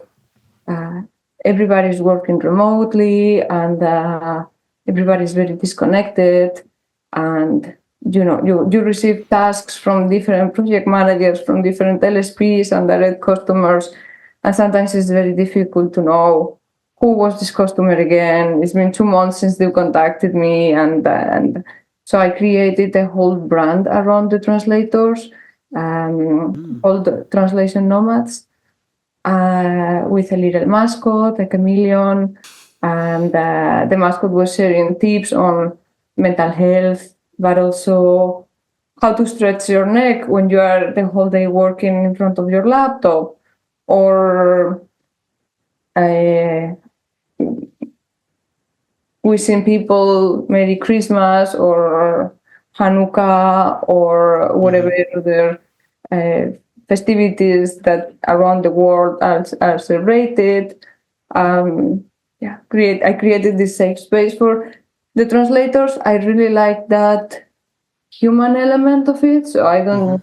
everybody's working remotely and everybody's very disconnected. And you receive tasks from different project managers, from different LSPs and direct customers, and sometimes it's very difficult to know who was this customer again. It's been 2 months since they contacted me, and so I created a whole brand around the translators, called the Translation Nomads, with a little mascot, a chameleon, and the mascot was sharing tips on mental health, but also how to stretch your neck when you are the whole day working in front of your laptop, or wishing people Merry Christmas or Hanukkah or whatever other festivities that around the world are celebrated. I created this safe space for the translators. I really like that human element of it. So I don't.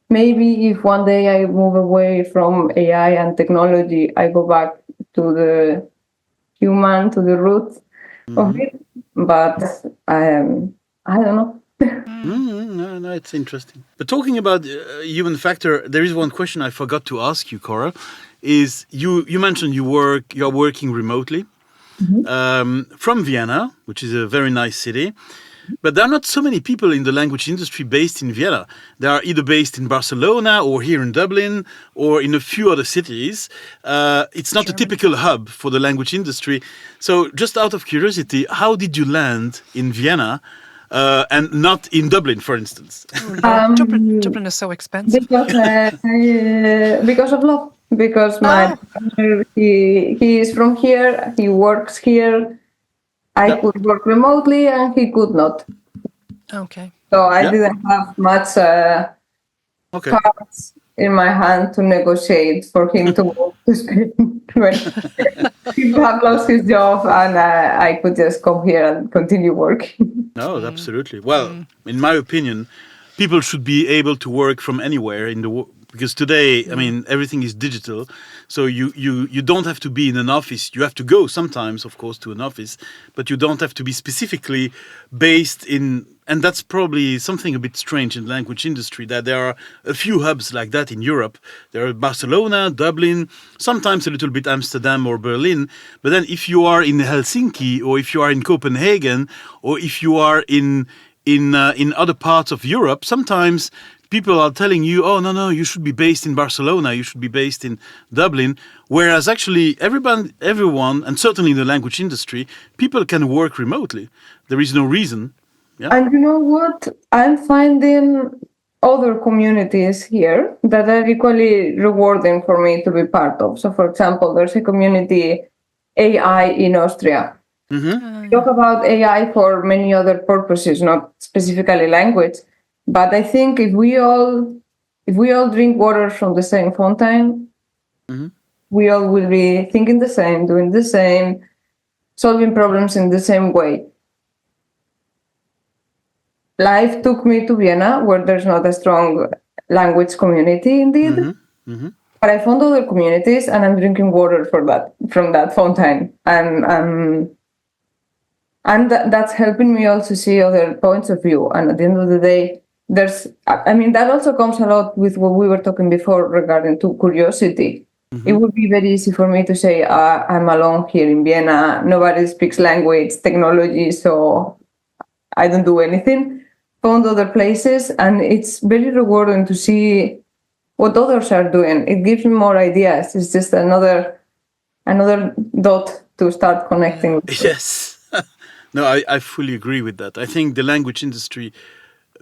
Maybe if one day I move away from AI and technology, I go back to the human, to the roots of it. But I don't know.
No, it's interesting. But talking about human factor, there is one question I forgot to ask you, Cora. Is you mentioned you're working remotely from Vienna, which is a very nice city. But there are not so many people in the language industry based in Vienna. They are either based in Barcelona or here in Dublin or in a few other cities. It's not a typical hub for the language industry. So just out of curiosity, how did you land in Vienna and not in Dublin, for instance?
Dublin is so expensive.
Because of love. Because my partner, he is from here, he works here. I could work remotely and he could not.
Okay.
So I didn't have much cards in my hand to negotiate for him to move to Spain. He had lost his job and I could just come here and continue working.
No, absolutely. Well, in my opinion, people should be able to work from anywhere in the world. Because today, I mean, everything is digital. So you don't have to be in an office. You have to go sometimes, of course, to an office. But you don't have to be specifically based in... And that's probably something a bit strange in the language industry, that there are a few hubs like that in Europe. There are Barcelona, Dublin, sometimes a little bit Amsterdam or Berlin. But then if you are in Helsinki or if you are in Copenhagen or if you are in other parts of Europe, sometimes people are telling you, oh, no, you should be based in Barcelona, you should be based in Dublin. Whereas actually everyone, and certainly in the language industry, people can work remotely. There is no reason. Yeah.
And you know what? I'm finding other communities here that are equally rewarding for me to be part of. So, for example, there's a community, AI in Austria. We talk about AI for many other purposes, not specifically language. But I think if we all drink water from the same fountain, we all will be thinking the same, doing the same, solving problems in the same way. Life took me to Vienna, where there's not a strong language community indeed. But I found other communities, and I'm drinking water from that fountain. And that's helping me also see other points of view. And at the end of the day, that also comes a lot with what we were talking before regarding to curiosity. It would be very easy for me to say, I'm alone here in Vienna, nobody speaks language, technology, so I don't do anything. Found other places, and it's very rewarding to see what others are doing. It gives me more ideas. It's just another dot to start connecting with.
Yes. No, I fully agree with that. I think the language industry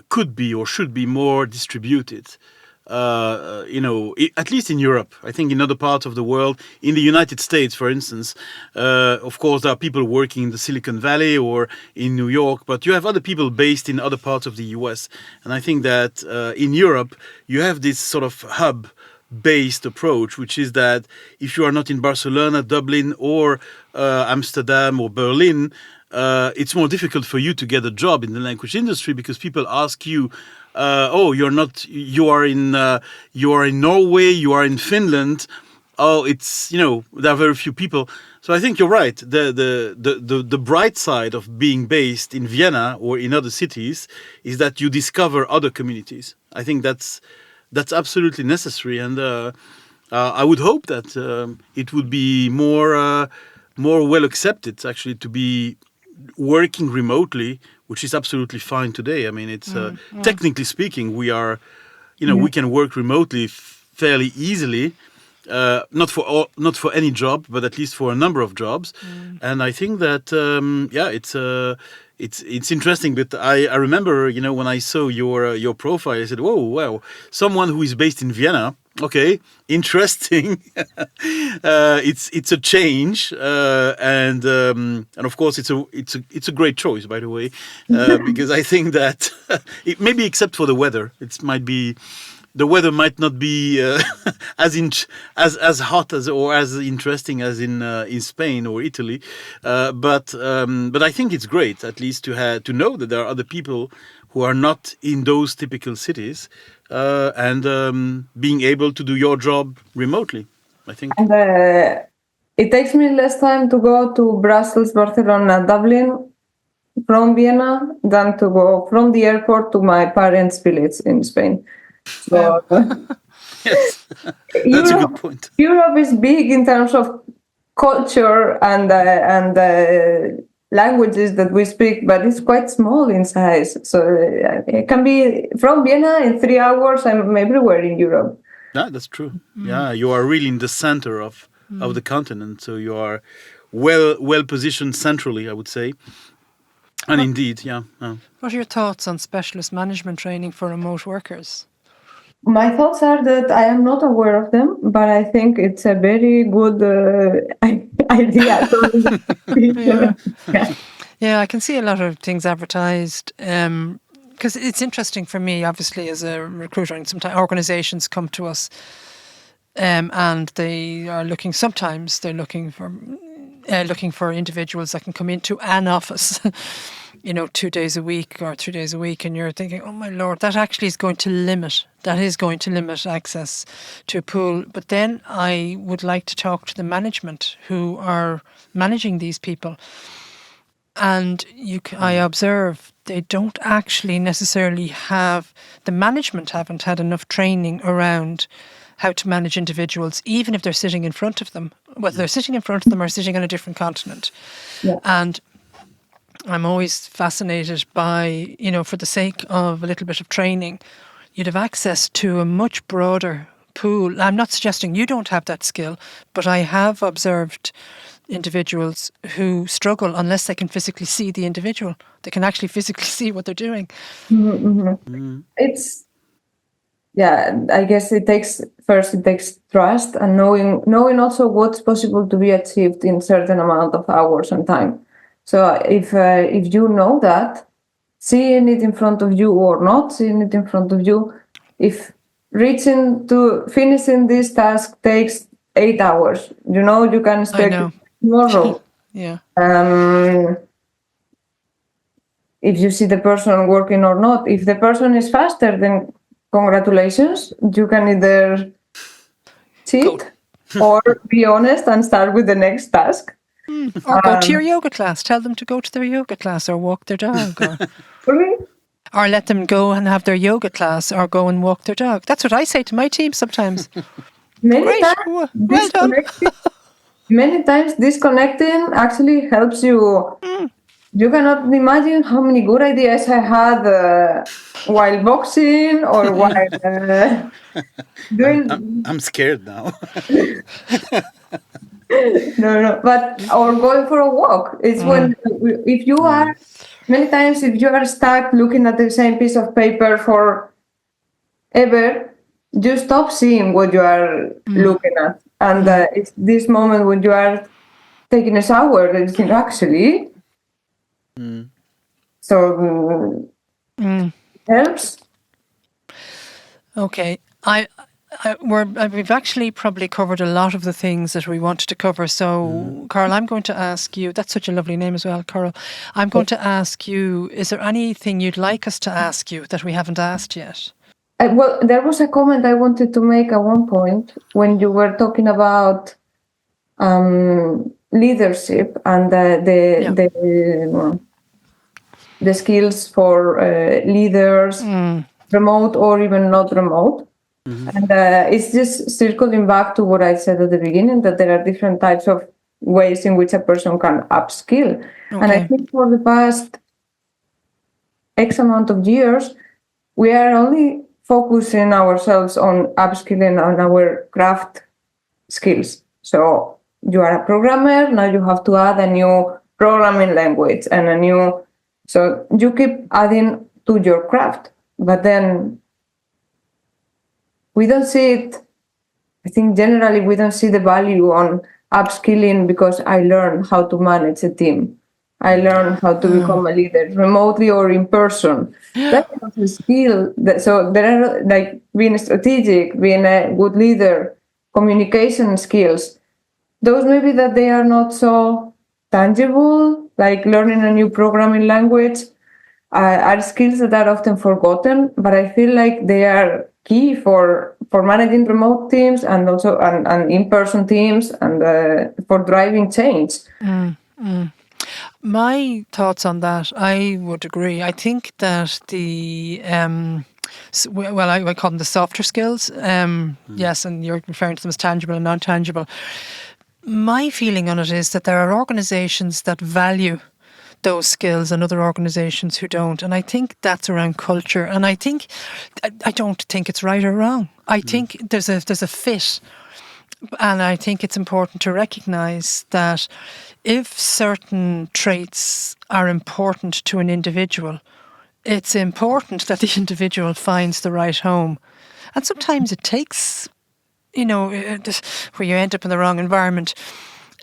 could be or should be more distributed. At least in Europe. I think in other parts of the world, in the United States, for instance, of course, there are people working in the Silicon Valley or in New York, but you have other people based in other parts of the US. And I think that in Europe, you have this sort of hub based approach, which is that if you are not in Barcelona, Dublin, or Amsterdam or Berlin, it's more difficult for you to get a job in the language industry because people ask you, "Oh, you are in Norway, you are in Finland." Oh, it's there are very few people. So I think you're right. The bright side of being based in Vienna or in other cities is that you discover other communities. I think that's absolutely necessary, and I would hope that it would be more well accepted actually to be working remotely, which is absolutely fine today. I mean, it's technically speaking, we are, we can work remotely fairly easily. Not for any job, but at least for a number of jobs, and I think that it's interesting. But I remember, when I saw your profile, I said, "Whoa, wow, someone who is based in Vienna. Okay, interesting. It's a change, and of course it's a great choice, by the way, because I think that maybe except for the weather, the weather might not be as hot or as interesting as in Spain or Italy, but I think it's great at least to know that there are other people who are not in those typical cities, and being able to do your job remotely. I think.
And it takes me less time to go to Brussels, Barcelona, Dublin from Vienna than to go from the airport to my parents' village in Spain. So,
yes, that's a good point.
Europe is big in terms of culture and languages that we speak, but it's quite small in size. So it can be from Vienna in 3 hours. I'm everywhere in Europe.
Yeah, that's true. Yeah, you are really in the center of the continent, so you are well positioned centrally, I would say. And indeed, yeah.
What are your thoughts on specialist management training for remote workers?
My thoughts are that I am not aware of them, but I think it's a very good idea.
Yeah, I can see a lot of things advertised, because it's interesting for me, obviously, as a recruiter, and sometimes organizations come to us and they are looking for individuals that can come into an office 2 days a week or 3 days a week, and you're thinking, oh my Lord, that is going to limit access to a pool. But then I would like to talk to the management who are managing these people, and I observe they don't actually necessarily the management haven't had enough training around how to manage individuals, even if they're sitting in front of them, whether they're sitting in front of them or sitting on a different continent.
Yeah.
And I'm always fascinated by, for the sake of a little bit of training, you'd have access to a much broader pool. I'm not suggesting you don't have that skill, but I have observed individuals who struggle unless they can physically see the individual. They can actually physically see what they're doing.
It's, I guess it takes trust and knowing also what's possible to be achieved in certain amount of hours and time. So if you know that, seeing it in front of you or not seeing it in front of you, if finishing this task takes 8 hours, you can expect tomorrow.
Yeah.
If you see the person working or not, if the person is faster, then congratulations. You can either cheat or be honest and start with the next task.
Or go to your yoga class. Tell them to go to their yoga class or walk their dog. Or let them go and have their yoga class or go and walk their dog. That's what I say to my team sometimes.
Many times disconnecting actually helps you. You cannot imagine how many good ideas I had while boxing or while doing.
I'm scared now.
No, but or going for a walk. It's when if you are many times if you are stuck looking at the same piece of paper for ever, you stop seeing what you are looking at, and it's this moment when you are taking a shower that you think actually. So helps.
Okay, we've actually probably covered a lot of the things that we wanted to cover. So, Coral, I'm going to ask you, that's such a lovely name as well, Coral. I'm going to ask you, is there anything you'd like us to ask you that we haven't asked yet?
Well, there was a comment I wanted to make at one point when you were talking about leadership and the skills for leaders, remote or even not remote. And it's just circling back to what I said at the beginning, that there are different types of ways in which a person can upskill.
Okay.
And I think for the past X amount of years, we are only focusing ourselves on upskilling on our craft skills. So you are a programmer, now you have to add a new programming language and a new... So you keep adding to your craft, but then we don't see it. I think generally we don't see the value on upskilling because I learned how to manage a team. I learned how to become a leader remotely or in person. That's a skill. So there are like being strategic, being a good leader, communication skills. Those maybe that they are not so tangible, like learning a new programming language, are skills that are often forgotten, but I feel like they are key for managing remote teams and also and in-person teams and for driving change.
My thoughts on that, I would agree. I think that the I call them the softer skills. Yes, and you're referring to them as tangible and non-tangible. My feeling on it is that there are organisations that value those skills and other organisations who don't. And I think that's around culture. And I don't think it's right or wrong. I think there's a fit. And I think it's important to recognise that if certain traits are important to an individual, it's important that the individual finds the right home. And sometimes it takes, where you end up in the wrong environment,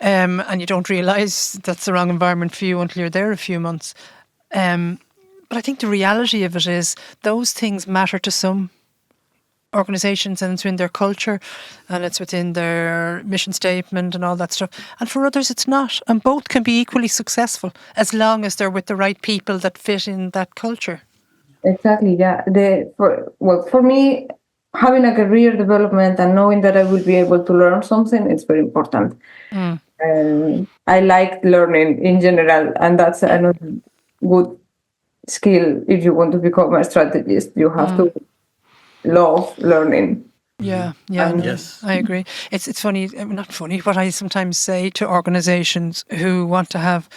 and you don't realise that's the wrong environment for you until you're there a few months. But I think the reality of it is those things matter to some organisations, and it's in their culture and it's within their mission statement and all that stuff. And for others, it's not. And both can be equally successful as long as they're with the right people that fit in that culture.
Exactly, yeah. For me, having a career development and knowing that I will be able to learn something is very important. I like learning in general, and that's another good skill. If you want to become a strategist, you have to love learning.
Yeah, yes, I agree. It's funny, not funny, what I sometimes say to organisations who want to have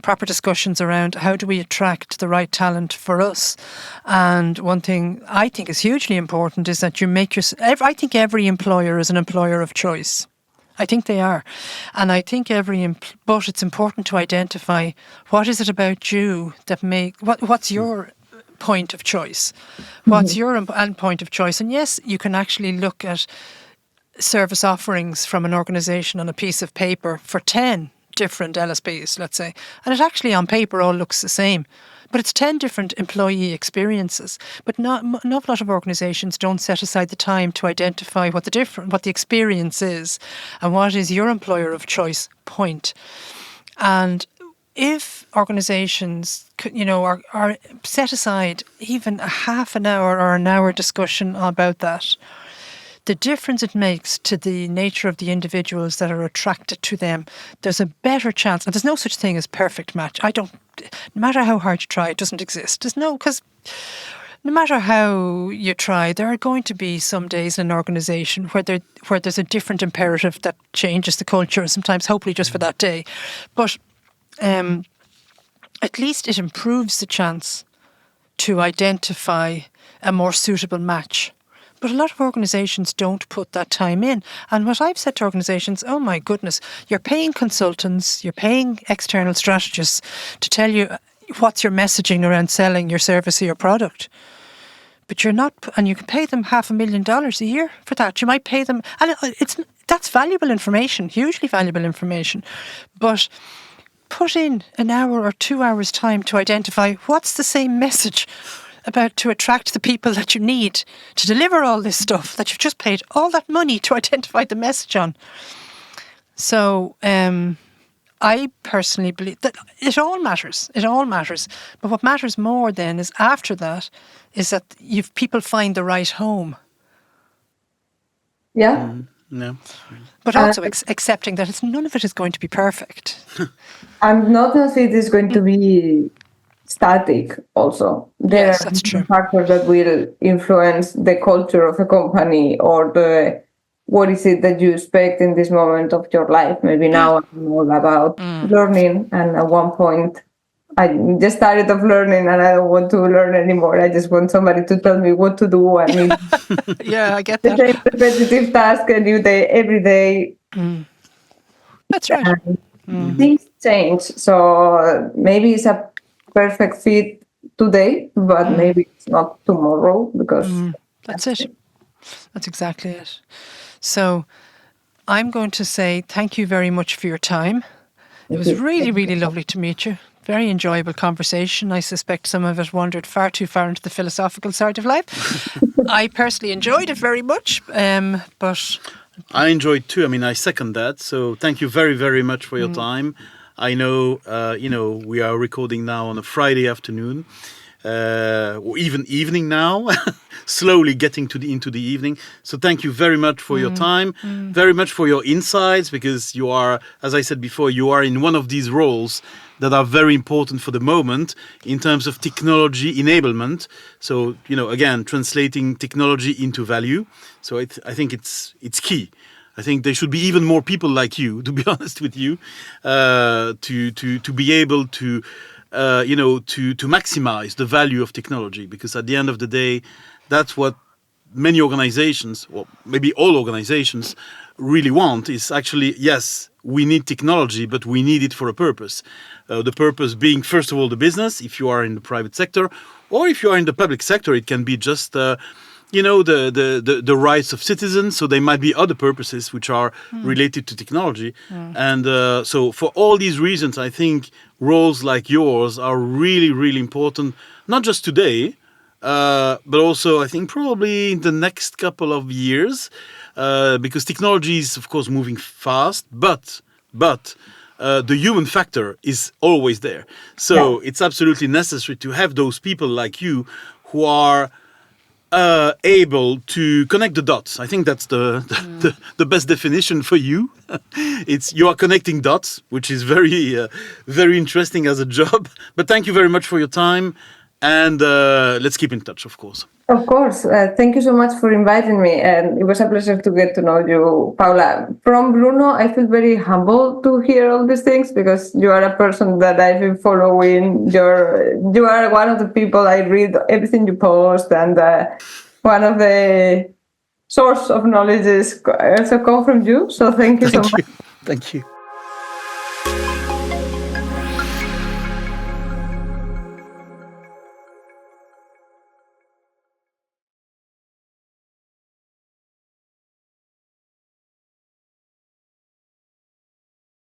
proper discussions around how do we attract the right talent for us. And one thing I think is hugely important is that you make I think every employer is an employer of choice. I think they are. And I think but it's important to identify what is it about you that what's your point of choice? What's your point of choice? And yes, you can actually look at service offerings from an organisation on a piece of paper for 10 different LSPs, let's say. And it actually on paper all looks the same. But it's 10 different employee experiences. But an awful lot of organisations don't set aside the time to identify what the experience is and what is your employer of choice point. And if organisations, are set aside even a half an hour or an hour discussion about that, the difference it makes to the nature of the individuals that are attracted to them, there's a better chance. And there's no such thing as perfect match. No matter how hard you try, it doesn't exist. Because no matter how you try, there are going to be some days in an organisation where there's a different imperative that changes the culture, sometimes hopefully just for that day. But at least it improves the chance to identify a more suitable match. But a lot of organisations don't put that time in. And what I've said to organisations, oh my goodness, you're paying consultants, you're paying external strategists to tell you what's your messaging around selling your service or your product. But you're not, and you can pay them $500,000 a year for that. You might pay them, and that's valuable information, hugely valuable information. But put in an hour or 2 hours time to identify what's the same message to attract the people that you need to deliver all this stuff that you've just paid all that money to identify the message on. So I personally believe that it all matters. It all matters. But what matters more then is after that is that people find the right home.
Yeah.
No.
But also accepting that none of it is going to be perfect.
And not that it is going to be static also. There
Yes,
are
that's true.
factors that will influence the culture of a company or what is it that you expect in this moment of your life. Maybe now I'm all about learning, and at one point I just started off learning and I don't want to learn anymore. I just want somebody to tell me what to do, and
Yeah, I get
the
that.
same repetitive task a new day, every day.
That's right.
Things change, so maybe it's a perfect fit today, but maybe it's not tomorrow, because
That's it. That's exactly it. So I'm going to say thank you very much for your time. It was really, really lovely to meet you. Very enjoyable conversation. I suspect some of it wandered far too far into the philosophical side of life. I personally enjoyed it very much, but
I enjoyed too. I mean, I second that. So thank you very, very much for your time. I know, we are recording now on a Friday afternoon, or even evening now, slowly getting into the evening. So thank you very much for your time, very much for your insights, because you are, as I said before, you are in one of these roles that are very important for the moment in terms of technology enablement. So, again, translating technology into value. So I think it's key. I think there should be even more people like you, to be honest with you, to be able to maximize the value of technology, because at the end of the day, that's what many organizations, or maybe all organizations, really want, is actually, yes, we need technology, but we need it for a purpose. The purpose being, first of all, the business, if you are in the private sector, or if you are in the public sector, it can be just the rights of citizens. So there might be other purposes which are related to technology. And so for all these reasons, I think roles like yours are really, really important, not just today, but also I think probably in the next couple of years, because technology is, of course, moving fast, but the human factor is always there. So it's absolutely necessary to have those people like you who are able to connect the dots. I think that's the best definition for you. You are connecting dots, which is very very interesting as a job. But thank you very much for your time, and let's keep in touch, of course.
Of course. Thank you so much for inviting me, and it was a pleasure to get to know you, Paula. From Bruno, I feel very humble to hear all these things, because you are a person that I've been following. You are one of the people I read everything you post, and one of the source of knowledge is also come from you. So thank you so much.
Thank you.